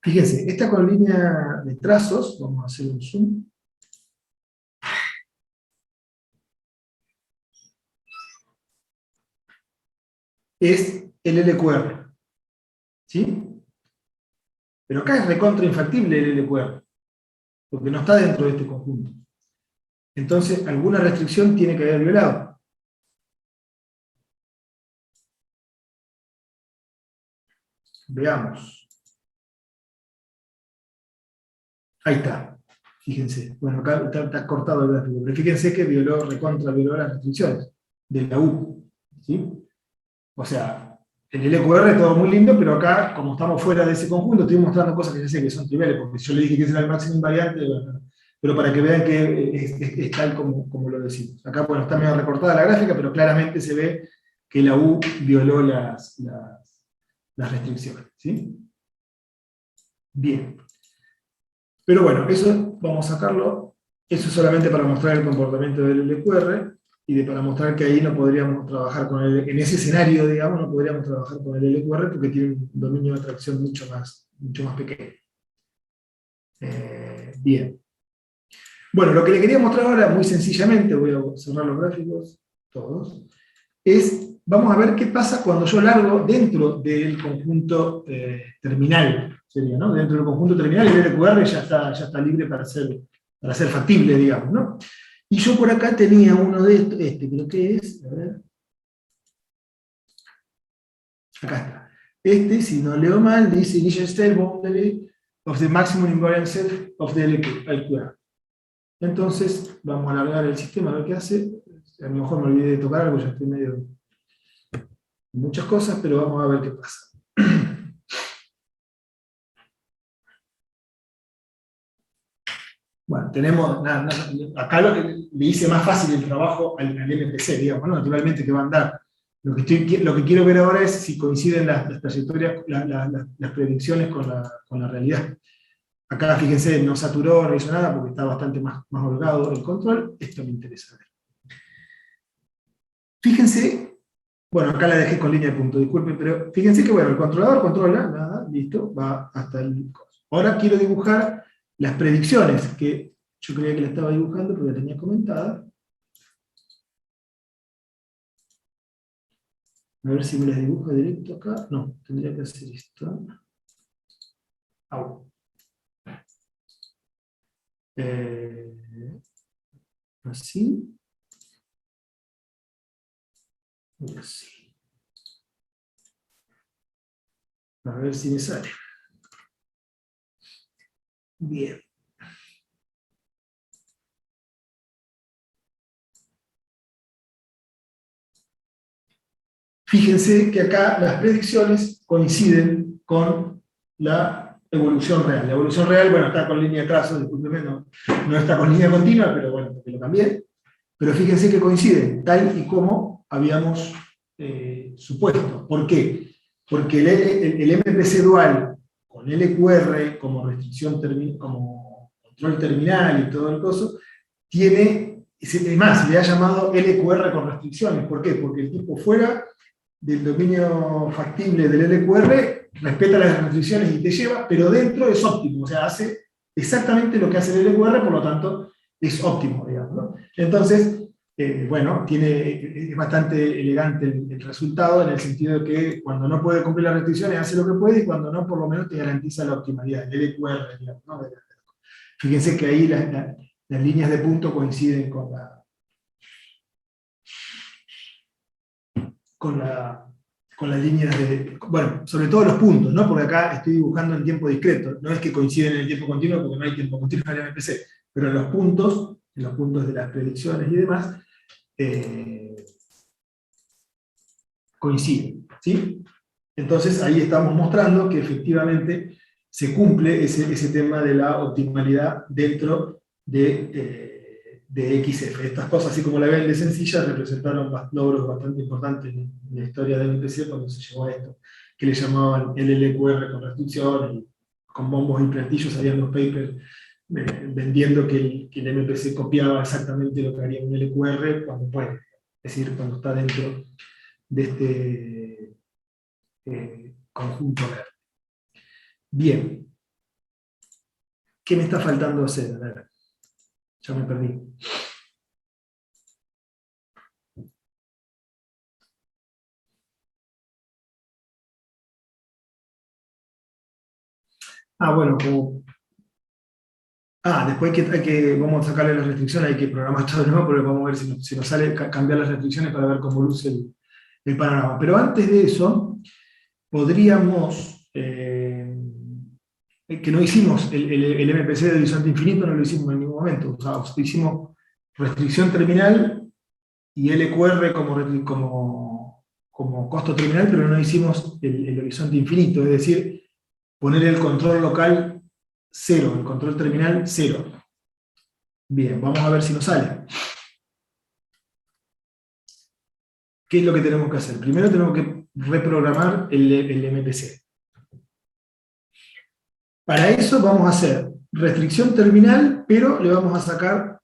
Fíjense, esta con línea de trazos, vamos a hacer un zoom. Es el LQR. ¿Sí? Pero acá es recontra infactible el LQR, porque no está dentro de este conjunto. Entonces, alguna restricción tiene que haber violado. Veamos. Ahí está. Fíjense. Bueno, acá está cortado el gráfico, pero fíjense que violó las restricciones de la U. ¿Sí? O sea, el LQR es todo muy lindo, pero acá, como estamos fuera de ese conjunto, estoy mostrando cosas que ya sé que son triviales, porque yo le dije que ese era el máximo invariante, pero para que vean que es tal como lo decimos. Acá, bueno, está medio recortada la gráfica, pero claramente se ve que la U violó las restricciones. ¿Sí? Bien. Pero bueno, eso vamos a sacarlo. Eso es solamente para mostrar el comportamiento del LQR, y para mostrar que ahí no podríamos trabajar con en ese escenario, digamos, no podríamos trabajar con el LQR porque tiene un dominio de atracción mucho más pequeño. Bien. Bueno, lo que le quería mostrar ahora, muy sencillamente, voy a cerrar los gráficos, todos, vamos a ver qué pasa cuando yo largo dentro del conjunto terminal, sería, ¿no? Dentro del conjunto terminal el LQR ya está libre para ser factible, digamos, ¿no? Y yo por acá tenía uno de estos, creo que es, a ver. Acá está. Si no leo mal, dice Initial State Boundary of the Maximum Invariant Set of the LQR. Entonces, vamos a alargar el sistema a ver qué hace. A lo mejor me olvidé de tocar algo, ya estoy medio en muchas cosas, pero vamos a ver qué pasa. Bueno, tenemos, acá le hice más fácil el trabajo al MPC, digamos, ¿no? Naturalmente que va a andar. Lo que quiero ver ahora es si coinciden las trayectorias, las predicciones con la realidad. Acá, fíjense, no saturó, no hizo nada porque está bastante más holgado el control. Esto me interesa ver. Fíjense, bueno, acá la dejé con línea de punto, disculpen, pero fíjense que, bueno, el controlador controla, nada, listo, va hasta el coso. Ahora quiero dibujar las predicciones, que yo creía que la estaba dibujando porque la tenía comentada. A ver si me las dibujo directo acá. No, tendría que hacer esto. Au. Así. Y así. A ver si me sale. Bien. Fíjense que acá las predicciones coinciden con la evolución real. La evolución real, bueno, está con línea de trazo, discúlpeme, no está con línea continua, pero bueno, porque lo cambié. Pero fíjense que coinciden, tal y como habíamos supuesto. ¿Por qué? Porque el MPC dual con LQR como restricción como control terminal y todo el coso, tiene, es más, le ha llamado LQR con restricciones. ¿Por qué? Porque el tipo fuera del dominio factible del LQR respeta las restricciones y te lleva, pero dentro es óptimo, o sea, hace exactamente lo que hace el LQR, por lo tanto es óptimo, digamos, ¿no? Entonces, bueno, es bastante elegante el resultado, en el sentido de que cuando no puede cumplir las restricciones hace lo que puede, y cuando no, por lo menos te garantiza la optimalidad, el LQR, digamos, ¿no? Fíjense que ahí las líneas de punto coinciden con las líneas de, bueno, sobre todo los puntos, ¿no? Porque acá estoy dibujando en tiempo discreto, no es que coinciden en el tiempo continuo, porque no hay tiempo continuo en el MPC, pero en los puntos de las predicciones y demás, coinciden, ¿sí? Entonces ahí estamos mostrando que efectivamente se cumple ese tema de la optimalidad dentro de XF. Estas cosas, así como la ven de sencilla, representaron logros bastante importantes en la historia del MPC cuando se llegó a esto, que le llamaban LLQR con restricción, y con bombos y platillos salían los papers vendiendo que el MPC copiaba exactamente lo que haría un LQR cuando puede, es decir, cuando está dentro de este conjunto verde. Bien. ¿Qué me está faltando hacer? A ver, ya me perdí. Bueno, después vamos a sacarle las restricciones, hay que programar todo de nuevo, porque vamos a ver si nos sale cambiar las restricciones para ver cómo luce el panorama. Pero antes de eso, podríamos, que no hicimos el MPC de horizonte infinito, no lo hicimos en ningún momento, o sea, hicimos restricción terminal y LQR como costo terminal, pero no hicimos el horizonte infinito, es decir, poner el control local 0, el control terminal 0. Bien, vamos a ver si nos sale. ¿Qué es lo que tenemos que hacer? Primero tenemos que reprogramar el MPC. Para eso vamos a hacer restricción terminal, pero le vamos a sacar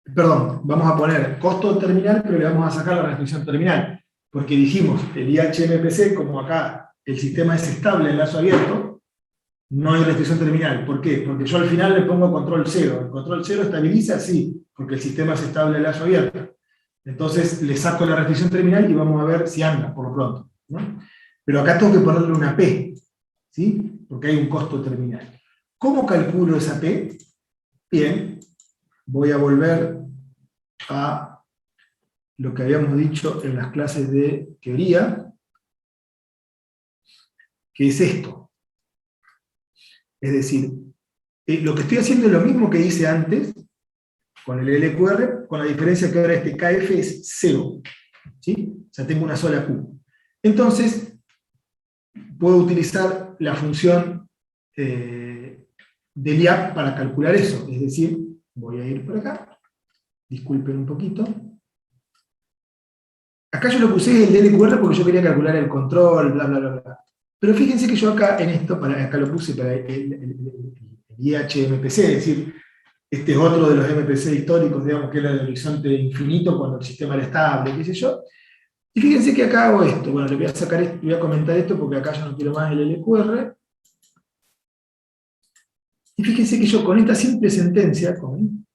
vamos a poner costo terminal, pero le vamos a sacar la restricción terminal. Porque dijimos, el IHMPC, como acá el sistema es estable en lazo abierto, no hay restricción terminal. ¿Por qué? Porque yo al final le pongo control 0. ¿El control 0 estabiliza? Sí, porque el sistema es estable en lazo abierto. Entonces le saco la restricción terminal y vamos a ver si anda, por lo pronto, ¿no? Pero acá tengo que ponerle una P, ¿sí? Porque hay un costo terminal. ¿Cómo calculo esa P? Bien, voy a volver a lo que habíamos dicho en las clases de teoría, que es esto. Es decir, lo que estoy haciendo es lo mismo que hice antes con el LQR, con la diferencia que ahora este KF es 0, ¿sí? O sea, tengo una sola Q. Entonces, puedo utilizar la función del IAP para calcular eso. Es decir, voy a ir por acá, disculpen un poquito. Acá yo lo que usé es el LQR porque yo quería calcular el control, bla, bla, bla, bla. Pero fíjense que yo acá en esto, acá lo puse para el IHMPC, es decir, este es otro de los MPC históricos, digamos, que era el horizonte infinito cuando el sistema era estable, qué sé yo. Y fíjense que acá hago esto. Bueno, le voy a sacar esto, voy a comentar esto porque acá yo no quiero más el LQR. Y fíjense que yo con esta simple sentencia, con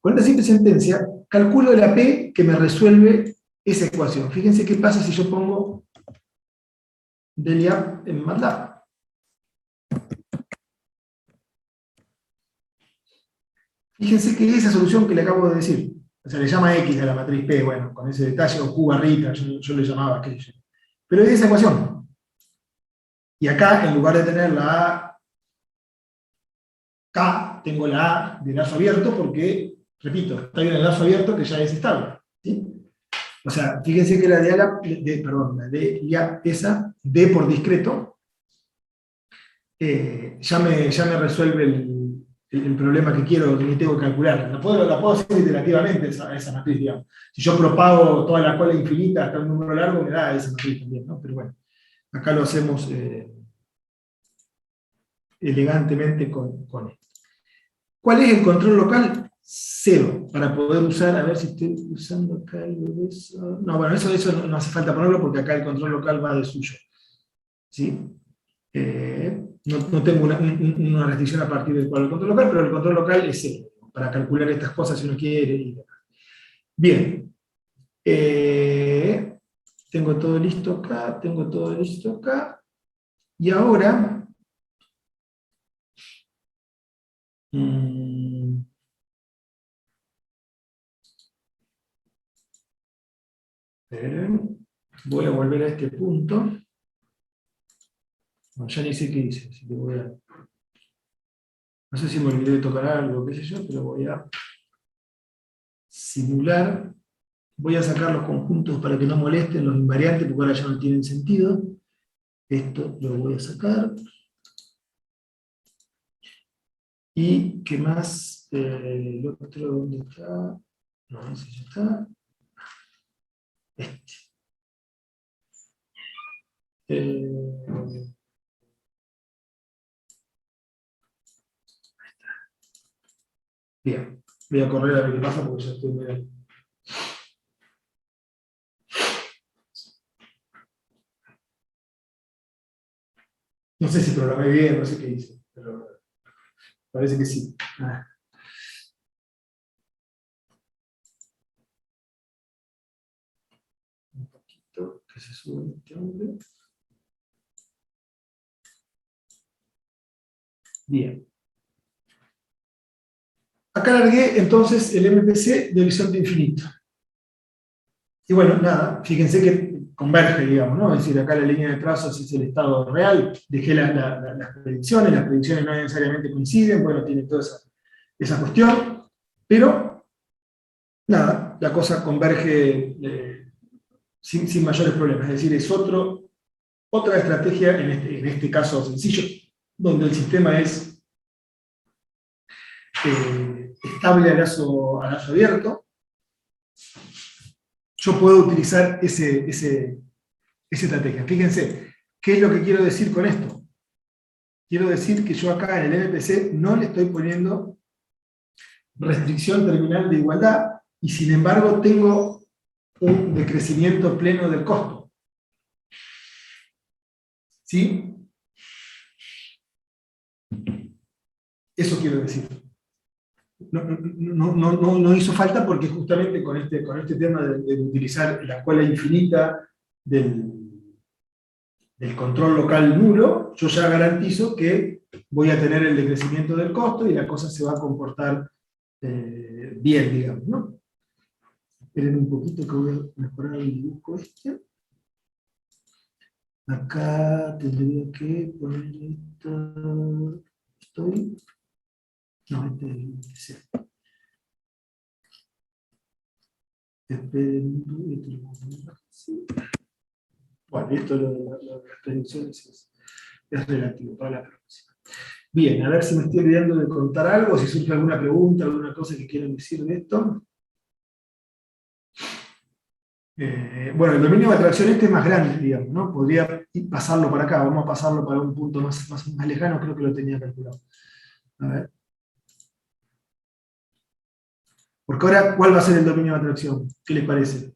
esta simple sentencia, calculo la P que me resuelve esa ecuación. Fíjense qué pasa si yo pongo deliap en MATLAB. Fíjense que esa solución que le acabo de decir, o sea, le llama X a la matriz P, bueno, con ese detalle, o Q barrita, yo le llamaba aquello. Pero es esa ecuación. Y acá, en lugar de tener la A K, tengo la A de lazo abierto porque, repito, está bien el lazo abierto que ya es estable. ¿Sí? O sea, fíjense que la de ya esa, D por discreto, ya me resuelve el problema que quiero, que tengo que calcular. La puedo hacer iterativamente esa matriz, digamos. Si yo propago toda la cola infinita hasta un número largo, me da esa matriz también, ¿no? Pero bueno, acá lo hacemos elegantemente con esto. ¿Cuál es el control local? 0, para poder usar, a ver si estoy usando acá algo de eso. No, bueno, eso no hace falta ponerlo porque acá el control local va de suyo. ¿Sí? No tengo una restricción a partir del cual el control local, pero el control local es 0, para calcular estas cosas si uno quiere. Y demás. Bien. Tengo todo listo acá, y ahora... voy a volver a este punto. No, ya ni sé qué hice, así que voy a... No sé si me olvidé de tocar algo, qué sé yo, pero voy a simular. Voy a sacar los conjuntos para que no molesten los invariantes, porque ahora ya no tienen sentido. Esto lo voy a sacar. ¿Y qué más? El otro, ¿dónde está? No, ese ya está. Este. Bien, voy a correr a ver qué pasa porque ya estoy medio... No sé si programé bien, no sé qué hice, pero parece que sí. Un poquito, que se sube este hombre. Bien. Acá largué entonces el MPC de horizonte infinito. Y bueno, nada, fíjense que converge, digamos, ¿no? Es decir, acá la línea de trazos es el estado real, dejé las predicciones no necesariamente coinciden, bueno, tiene toda esa cuestión, pero nada, la cosa converge sin mayores problemas, es decir, es otra estrategia, en este caso sencillo, donde el sistema es estable a lazo abierto. Yo puedo utilizar esa estrategia. Fíjense, ¿qué es lo que quiero decir con esto? Quiero decir que yo acá en el MPC no le estoy poniendo restricción terminal de igualdad y sin embargo tengo un decrecimiento pleno del costo. ¿Sí? Eso quiero decir. No hizo falta porque justamente con este tema de utilizar la escuela infinita del control local nulo, yo ya garantizo que voy a tener el decrecimiento del costo y la cosa se va a comportar bien, digamos, ¿no? Esperen un poquito que voy a mejorar el dibujo este. Acá tendría que poner esto. No, este es el. Esperen, bueno, esto de las predicciones es relativo para la próxima. Bien, a ver si me estoy olvidando de contar algo, si surge alguna pregunta, alguna cosa que quieran decir de esto. Bueno, el dominio de atracción este es más grande, digamos, ¿no? Podría pasarlo para acá, vamos a pasarlo para un punto más lejano, creo que lo tenía calculado. A ver. Porque ahora, ¿cuál va a ser el dominio de atracción? ¿Qué les parece?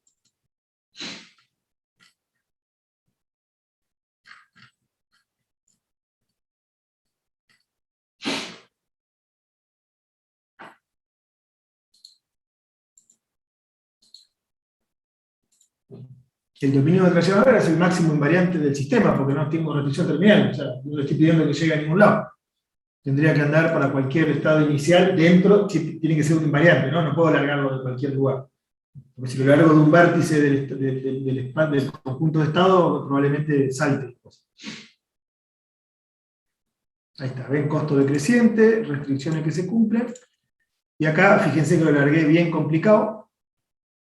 El dominio de tracción ahora es el máximo invariante del sistema, porque no tengo restricción terminal, o sea, no le estoy pidiendo que llegue a ningún lado. Tendría que andar para cualquier estado inicial dentro, tiene que ser un invariante, ¿no? No puedo largarlo de cualquier lugar. Porque si lo largo de un vértice del conjunto de estado, probablemente salte. Ahí está, ven costo decreciente, restricciones que se cumplen. Y acá, fíjense que lo largué bien complicado,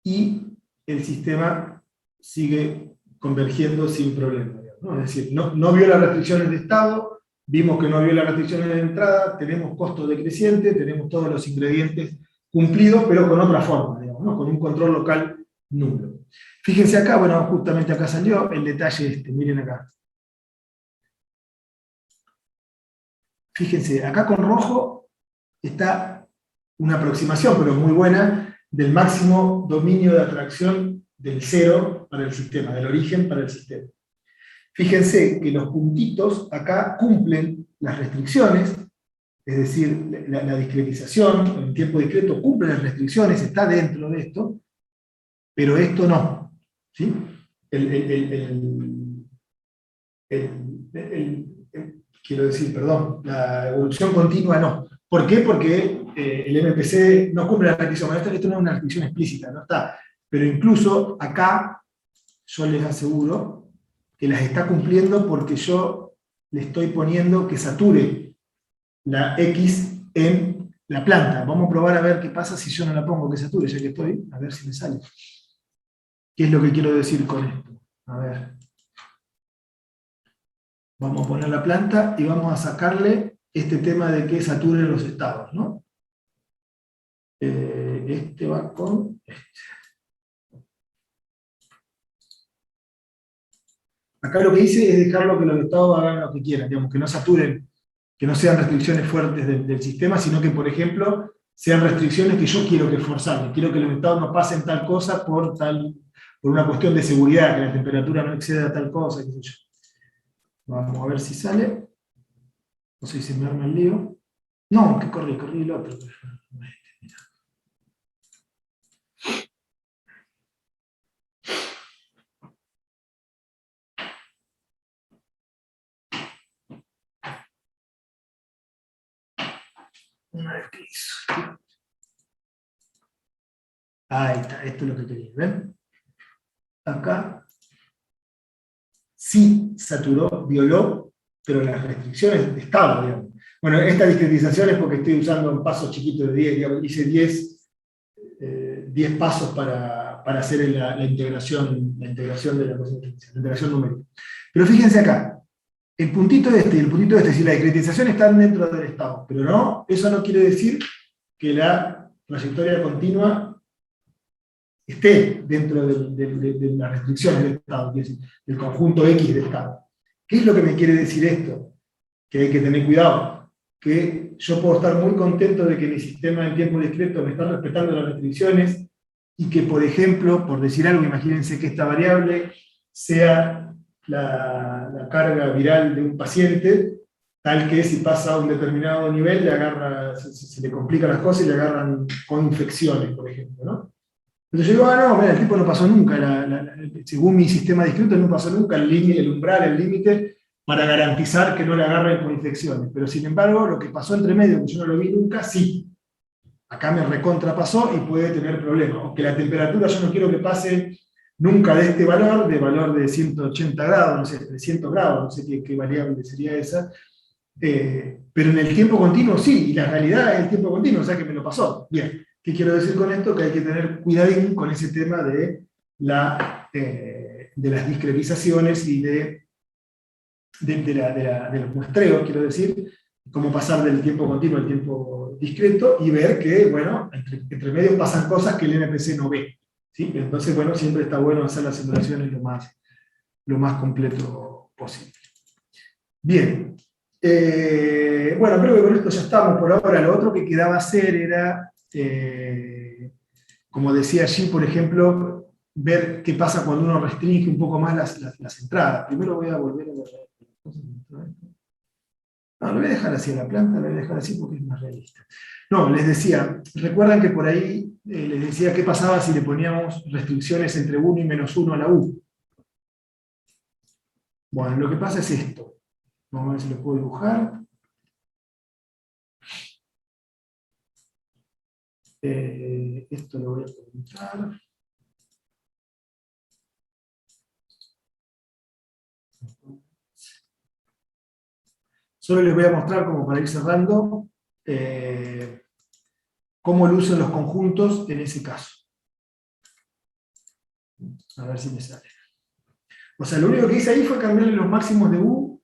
y el sistema sigue convergiendo sin problema, ¿no? Es decir, no viola restricciones de estado, vimos que no viola restricciones de entrada, tenemos costo decreciente, tenemos todos los ingredientes cumplidos, pero con otra forma, digamos, ¿no? Con un control local nulo. Fíjense acá, bueno, justamente acá salió el detalle este, miren acá. Fíjense, acá con rojo está una aproximación, pero muy buena, del máximo dominio de atracción del cero para el sistema, del origen para el sistema. Fíjense que los puntitos acá cumplen las restricciones, es decir, la discretización en tiempo discreto cumple las restricciones, está dentro de esto, pero esto no. ¿Sí? Quiero decir, perdón, la evolución continua no. ¿Por qué? Porque el MPC no cumple la restricción. Bueno, esto no es una restricción explícita, no está. Pero incluso acá, yo les aseguro que las está cumpliendo porque yo le estoy poniendo que sature la X en la planta. Vamos a probar a ver qué pasa si yo no la pongo que sature, ya que estoy, a ver si me sale. ¿Qué es lo que quiero decir con esto? A ver. Vamos a poner la planta y vamos a sacarle este tema de que sature los estados, ¿no? Este va con este. Acá lo que hice es dejarlo que los estados hagan lo que quieran, digamos, que no saturen, que no sean restricciones fuertes del sistema, sino que, por ejemplo, sean restricciones que yo quiero que forzarme. Quiero que los estados no pasen tal cosa por una cuestión de seguridad, que la temperatura no exceda tal cosa, qué sé yo. Vamos a ver si sale. No sé si me arma el lío. No, que corrí el otro. Una vez que hizo. Ahí está, esto es lo que quería, ¿ven? Acá sí saturó, violó, pero las restricciones de estado, digamos. Bueno, esta discretización es porque estoy usando un paso chiquito de 10, digamos, hice 10 pasos para hacer la integración de la integración numérica. Pero fíjense acá, el puntito este y el puntito este, si la discretización están dentro del estado, pero no, eso no quiere decir que la trayectoria continua esté dentro de las restricciones del estado, es decir, del conjunto X de estado. ¿Qué es lo que me quiere decir esto? Que hay que tener cuidado, que yo puedo estar muy contento de que mi sistema en tiempo discreto me está respetando las restricciones y que, por ejemplo, por decir algo, imagínense que esta variable sea la carga viral de un paciente, tal que si pasa a un determinado nivel se le complican las cosas y le agarran con infecciones, por ejemplo, ¿no? Entonces yo digo, no, mira, el tipo no pasó nunca, según mi sistema discreto no pasó nunca el umbral, el límite, para garantizar que no le agarren con infecciones. Pero sin embargo, lo que pasó entre medio, que yo no lo vi nunca, sí. Acá me recontrapasó y puede tener problemas. O que la temperatura yo no quiero que pase nunca de este valor, de 180 grados, no sé, 300 grados, no sé qué variable sería esa. Pero en el tiempo continuo sí, y la realidad es el tiempo continuo, o sea que me lo pasó. Bien. ¿Qué quiero decir con esto? Que hay que tener cuidadín con ese tema de las discretizaciones y de los muestreos, quiero decir, cómo pasar del tiempo continuo al tiempo discreto y ver que, bueno, entre medios pasan cosas que el MPC no ve. ¿Sí? Entonces, bueno, siempre está bueno hacer las simulaciones lo más completo posible. Bien. Bueno, creo que con esto ya estamos por ahora. Lo otro que quedaba hacer era... como decía allí, por ejemplo, ver qué pasa cuando uno restringe un poco más las entradas. Primero voy a volver a ver. No, lo voy a dejar así a la planta, lo voy a dejar así porque es más realista. No, les decía, recuerdan que por ahí les decía qué pasaba si le poníamos restricciones entre 1 y -1 a la U. Bueno, lo que pasa es esto. Vamos a ver si lo puedo dibujar. Esto lo voy a preguntar. Solo les voy a mostrar, como para ir cerrando, cómo lo uso en los conjuntos en ese caso. A ver si me sale. O sea, lo único que hice ahí fue cambiarle los máximos de U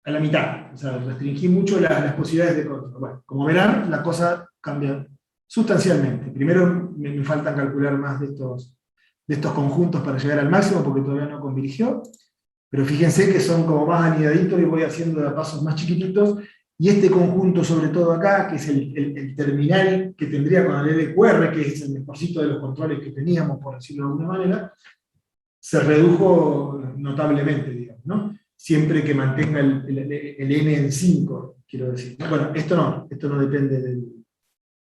a la mitad. O sea, restringí mucho las posibilidades de control. Bueno, como verán, la cosa cambia sustancialmente. Primero me faltan calcular más de estos conjuntos para llegar al máximo, porque todavía no convirgió. Pero fíjense que son como más anidaditos y voy haciendo de a pasos más chiquititos. Y este conjunto, sobre todo acá, que es el terminal que tendría con el LQR, que es el mejorcito de los controles que teníamos, por decirlo de alguna manera, se redujo notablemente, digamos, ¿no? Siempre que mantenga el n en 5, quiero decir. Bueno, esto no depende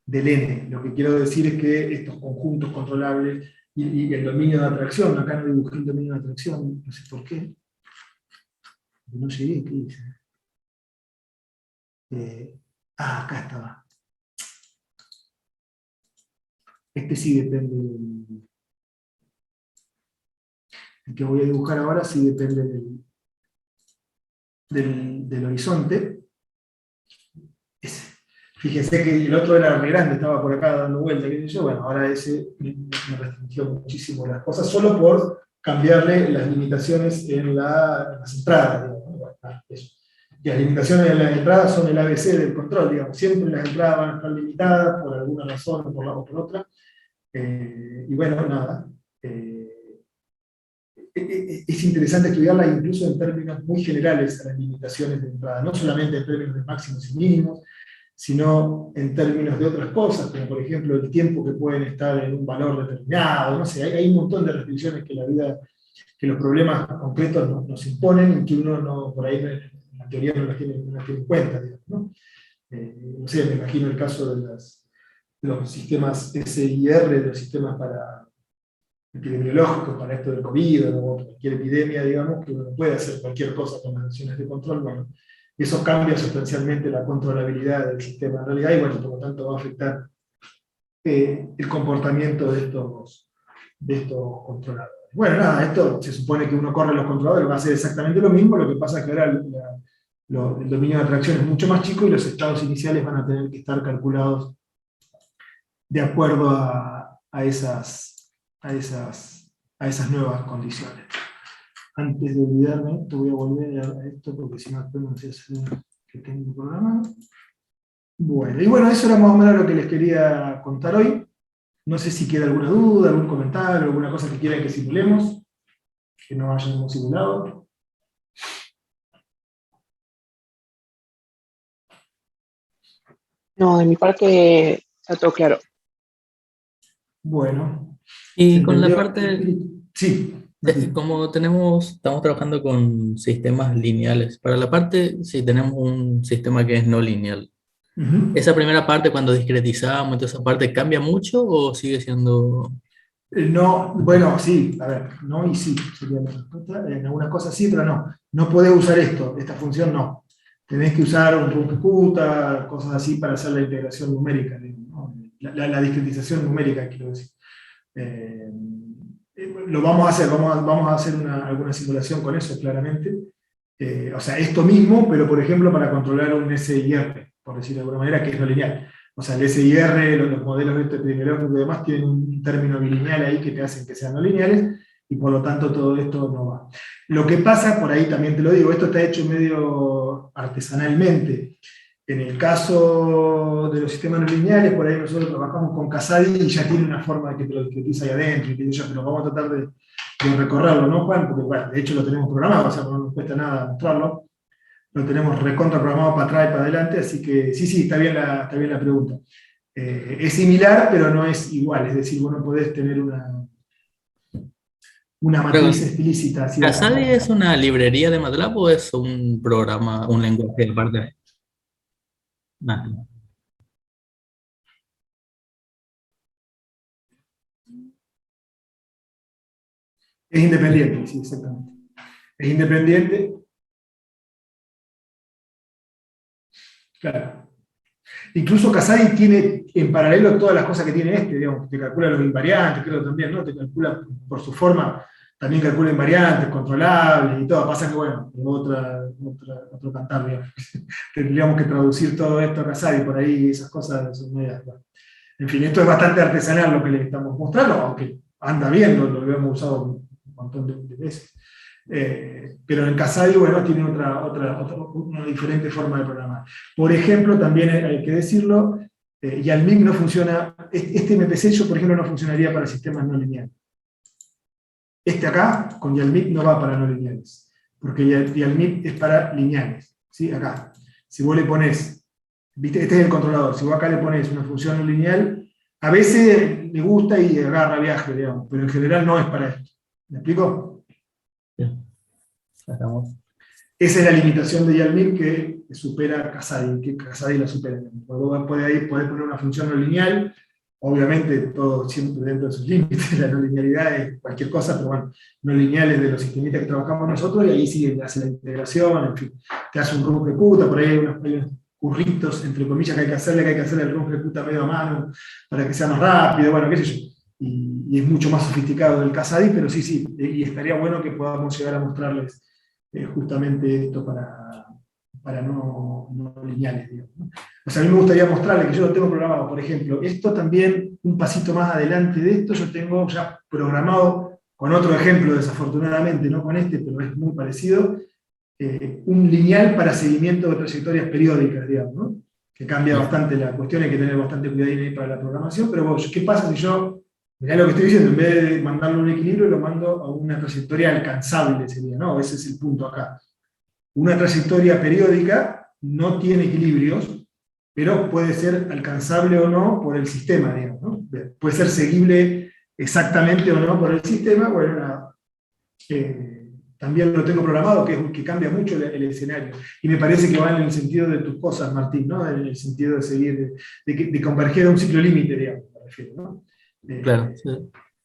del n. Lo que quiero decir es que estos conjuntos controlables y el dominio de atracción, acá no dibujé el dominio de atracción, no sé por qué. No llegué, ¿qué hice? Acá estaba. Este sí depende el que voy a dibujar ahora sí depende del horizonte. Ese. Fíjense que el otro era muy grande, estaba por acá dando vueltas, qué sé yo. Bueno, ahora ese me restringió muchísimo las cosas, solo por cambiarle las limitaciones en las entradas, digamos. Bueno, eso. Y las limitaciones en las entradas son el ABC del control, digamos. Siempre las entradas van a estar limitadas por alguna razón o por otra. Y bueno, nada. Es interesante estudiarla incluso en términos muy generales a las limitaciones de entrada, no solamente en términos de máximos y mínimos, sino en términos de otras cosas, como por ejemplo el tiempo que pueden estar en un valor determinado, no sé, hay un montón de restricciones que la vida, que los problemas concretos nos imponen y que uno no, por ahí en la teoría no las tiene en cuenta, digamos, ¿no? No sé, me imagino el caso de los sistemas SIR, de los sistemas epidemiológicos para esto del COVID o cualquier epidemia, digamos, que uno puede hacer cualquier cosa con las acciones de control. Bueno, eso cambia sustancialmente la controlabilidad del sistema en realidad y bueno, por lo tanto va a afectar el comportamiento de estos controladores. Bueno, nada, esto se supone que uno corre los controladores, va a hacer exactamente lo mismo, lo que pasa es que ahora el dominio de atracción es mucho más chico y los estados iniciales van a tener que estar calculados de acuerdo a esas nuevas condiciones. Antes de olvidarme, te voy a volver a esto porque si me acuerdo no sé que tengo programado. Bueno, y bueno, eso era más o menos lo que les quería contar hoy. No sé si queda alguna duda, algún comentario, alguna cosa que quieran que simulemos, que no hayamos simulado. No, de mi parte está todo claro. Bueno. Y con la parte, Sí. como estamos trabajando con sistemas lineales, para la parte, si tenemos un sistema que es no lineal, ¿esa primera parte cuando discretizamos, toda esa parte, cambia mucho o sigue siendo...? No, bueno, sí, a ver, no y sí, sería la respuesta. En algunas cosas sí, pero no. No podés usar esta función no. Tenés que usar un rumputa, cosas así para hacer la integración numérica, ¿no? La discretización numérica, quiero decir. Lo vamos a hacer, vamos a hacer alguna simulación con eso, claramente. O sea, esto mismo, pero por ejemplo para controlar un SIR, por decirlo de alguna manera, que es no lineal. O sea, el SIR, los modelos epidemiológicos y demás tienen un término bilineal ahí que te hacen que sean no lineales, y por lo tanto todo esto no va. Lo que pasa, por ahí también te lo digo, esto está hecho medio artesanalmente. En el caso de los sistemas no lineales, por ahí nosotros trabajamos con Casadi y ya tiene una forma de que te lo discretiza ahí adentro, pero vamos a tratar de recorrerlo, ¿no, Juan? Porque, bueno, de hecho lo tenemos programado, o sea, no nos cuesta nada mostrarlo. Lo tenemos recontra programado para atrás y para adelante, así que sí, está bien la pregunta. Es similar, pero no es igual, es decir, vos no podés tener una Pero, matriz explícita así de ¿Casadi cajón. es una librería de MATLAB o es un programa, un lenguaje aparte? Nada. Es independiente, sí, exactamente. Es independiente, claro. Incluso Casadi tiene en paralelo todas las cosas que tiene este, digamos, te calcula los invariantes, creo también, ¿no? Te calcula por su forma, también calcula invariantes, controlables y todo. Pasa que, bueno, es otro cantar, digamos. Tendríamos que traducir todo esto a Casadi, por ahí esas cosas son medias. Bueno. En fin, esto es bastante artesanal lo que les estamos mostrando, aunque anda bien, lo hemos usado un montón de veces. Pero en Casadi, bueno, tiene una diferente forma de programar. Por ejemplo, también hay que decirlo, YALMIP no funciona, este MPC yo, por ejemplo, no funcionaría para sistemas no lineales. Este acá, con YALMIP, no va para no lineales, porque YALMIP es para lineales, ¿sí? Acá. Si vos le pones, ¿viste? Este es el controlador, si vos acá le pones una función no lineal, a veces le gusta y agarra viaje, digamos, pero en general no es para esto. ¿Me explico? Sí, sacamos. Esa es la limitación de YALMIP que supera Casadi, que Casadi la supera. Vos podés poner una función no lineal, obviamente todo siempre dentro de sus límites, la no linealidad es cualquier cosa, pero bueno, no lineales de los sistemitas que trabajamos nosotros, y ahí sí hace la integración, en fin, te hace un run ejecuta, por ahí hay unos curritos, entre comillas, que hay que hacerle el run ejecuta medio a mano, para que sea más rápido, bueno, qué sé yo. Y es mucho más sofisticado del Casadi, pero sí, y estaría bueno que podamos llegar a mostrarles justamente esto para no lineales, digamos, ¿no? O sea, a mí me gustaría mostrarles que yo lo tengo programado, por ejemplo, esto también, un pasito más adelante de esto, yo tengo ya programado, con otro ejemplo desafortunadamente, no con este, pero es muy parecido, un lineal para seguimiento de trayectorias periódicas, digamos, ¿no? Que cambia bastante la cuestión, hay que tener bastante cuidado ahí para la programación, pero bueno, ¿qué pasa si yo, mirá lo que estoy diciendo, en vez de mandarlo a un equilibrio, lo mando a una trayectoria alcanzable, sería, ¿no? Ese es el punto acá. Una trayectoria periódica no tiene equilibrios, pero puede ser alcanzable o no por el sistema, digamos, ¿no? Puede ser seguible exactamente o no por el sistema, bueno, también lo tengo programado, que cambia mucho el escenario. Y me parece que va en el sentido de tus cosas, Martín, ¿no? En el sentido de seguir, de converger a un ciclo límite, digamos, me refiero, ¿no? Claro, sí.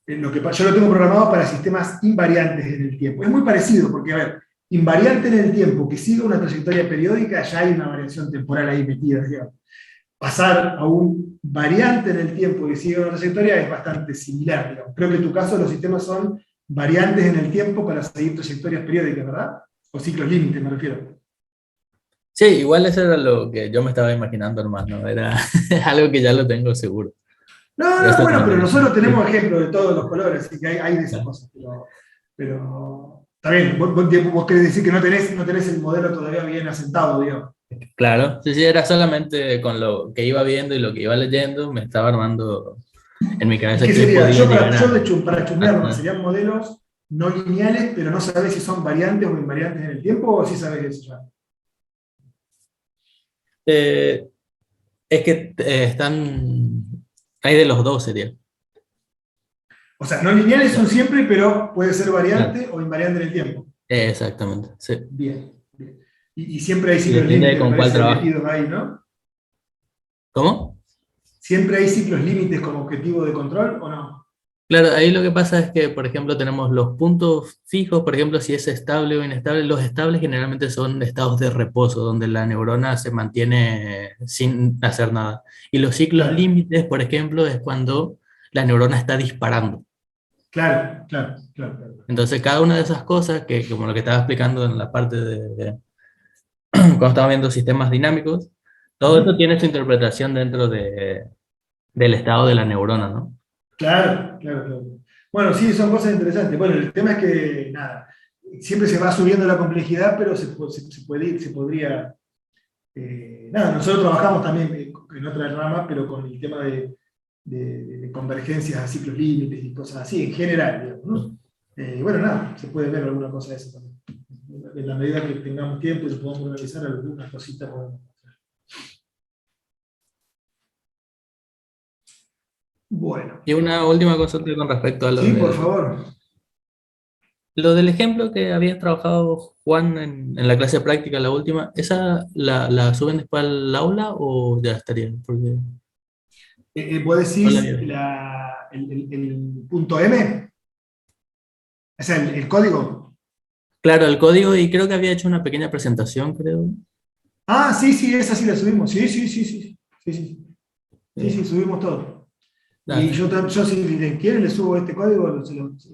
Yo lo tengo programado para sistemas invariantes en el tiempo. Es muy parecido, porque, a ver, invariante en el tiempo que siga una trayectoria periódica, ya hay una variación temporal ahí metida, digamos. Pasar a un variante en el tiempo que siga una trayectoria es bastante similar, digamos. Creo que en tu caso los sistemas son variantes en el tiempo para seguir trayectorias periódicas, ¿verdad? O ciclos límites, me refiero. Sí, igual eso era lo que yo me estaba imaginando, hermano. Era algo que ya lo tengo seguro. Pero No, esto bueno, pero también. nosotros tenemos ejemplos de todos los colores, así que hay de esas Claro. cosas. Pero está bien, vos querés decir que no tenés el modelo todavía bien asentado, digamos. Claro, sí, sí, era solamente con lo que iba viendo y lo que iba leyendo, me estaba armando en mi ¿Y cabeza qué que sería? podía llegar Para chusmear, ¿no? a- ¿Serían modelos no lineales, pero no sabés si son variantes o invariantes en el tiempo, o sí sabés eso ya? eh, es que están, hay de los dos sería. O sea, no lineales son siempre, pero puede ser Claro, variante o invariante en el tiempo. exactamente, sí. Bien, bien. Y siempre hay Y ciclos depende de límites, me con cuál parece, trabajo. metidos ahí, ¿no? ¿Cómo? ¿Siempre hay ciclos límites como objetivo de control o no? Claro, ahí lo que pasa es que, por ejemplo, tenemos los puntos fijos, por ejemplo, si es estable o inestable. Los estables generalmente son estados de reposo, donde la neurona se mantiene sin hacer nada. Y los ciclos Claro, límites, por ejemplo, es cuando la neurona está disparando. claro. Entonces, cada una de esas cosas, que como lo que estaba explicando en la parte cuando estaba viendo sistemas dinámicos, todo eso Ujú. tiene su interpretación dentro del estado de la neurona, ¿no? Claro. Bueno, sí, son cosas interesantes. Bueno, el tema es que, nada, siempre se va subiendo la complejidad, pero se podría. Nada, nosotros trabajamos también en otra rama, pero con el tema de convergencias a ciclos límites y cosas así, en general, digamos, ¿no? Bueno, nada, se puede ver alguna cosa de eso también. En la medida que tengamos tiempo y se podamos organizar algunas cositas, podemos hacer. Bueno, Y una última consulta con respecto a lo sí, por del favor. Lo del ejemplo que había trabajado Juan en la clase práctica, la última, ¿esa la suben después al aula o ya estaría? Porque Vos no la decís vi. el punto M, o sea, el código. Claro, el código y creo que había hecho una pequeña presentación, creo. Ah, sí, sí, esa sí la subimos. Sí, sí, sí, sí. Sí, sí, sí, Sí. sí, subimos todo. Y Dale. yo si le quieren le subo este código, o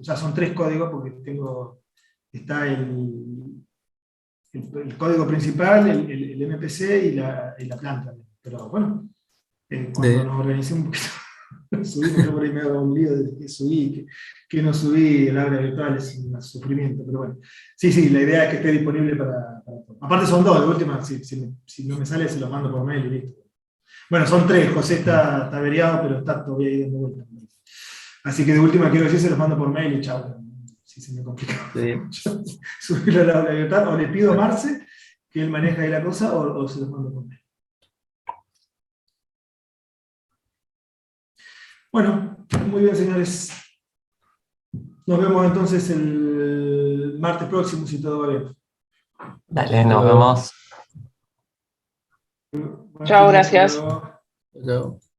sea, son 3 códigos porque está el código principal, el MPC y la planta. Pero bueno, cuando De, nos organicemos un poquito, subimos, yo por ahí me hago un lío de que subí, que no subí, el área virtual es un sufrimiento, pero bueno. Sí, sí, la idea es que esté disponible para todo. Aparte son 2, de última, si no me sale se lo mando por mail y listo. Bueno, son 3, José está averiado, pero está todavía ahí dando vueltas. Así que de última quiero decir, se los mando por mail y chao. Si se me complica de- mucho subirlo a la virtual, o le pido a Marce, que él maneja ahí la cosa, o se los mando por mail. Bueno, muy bien, señores. Nos vemos entonces el martes próximo, si todo va bien. Dale, hasta nos luego. vemos. Buen Chao, fin de, hasta gracias. luego. Chao.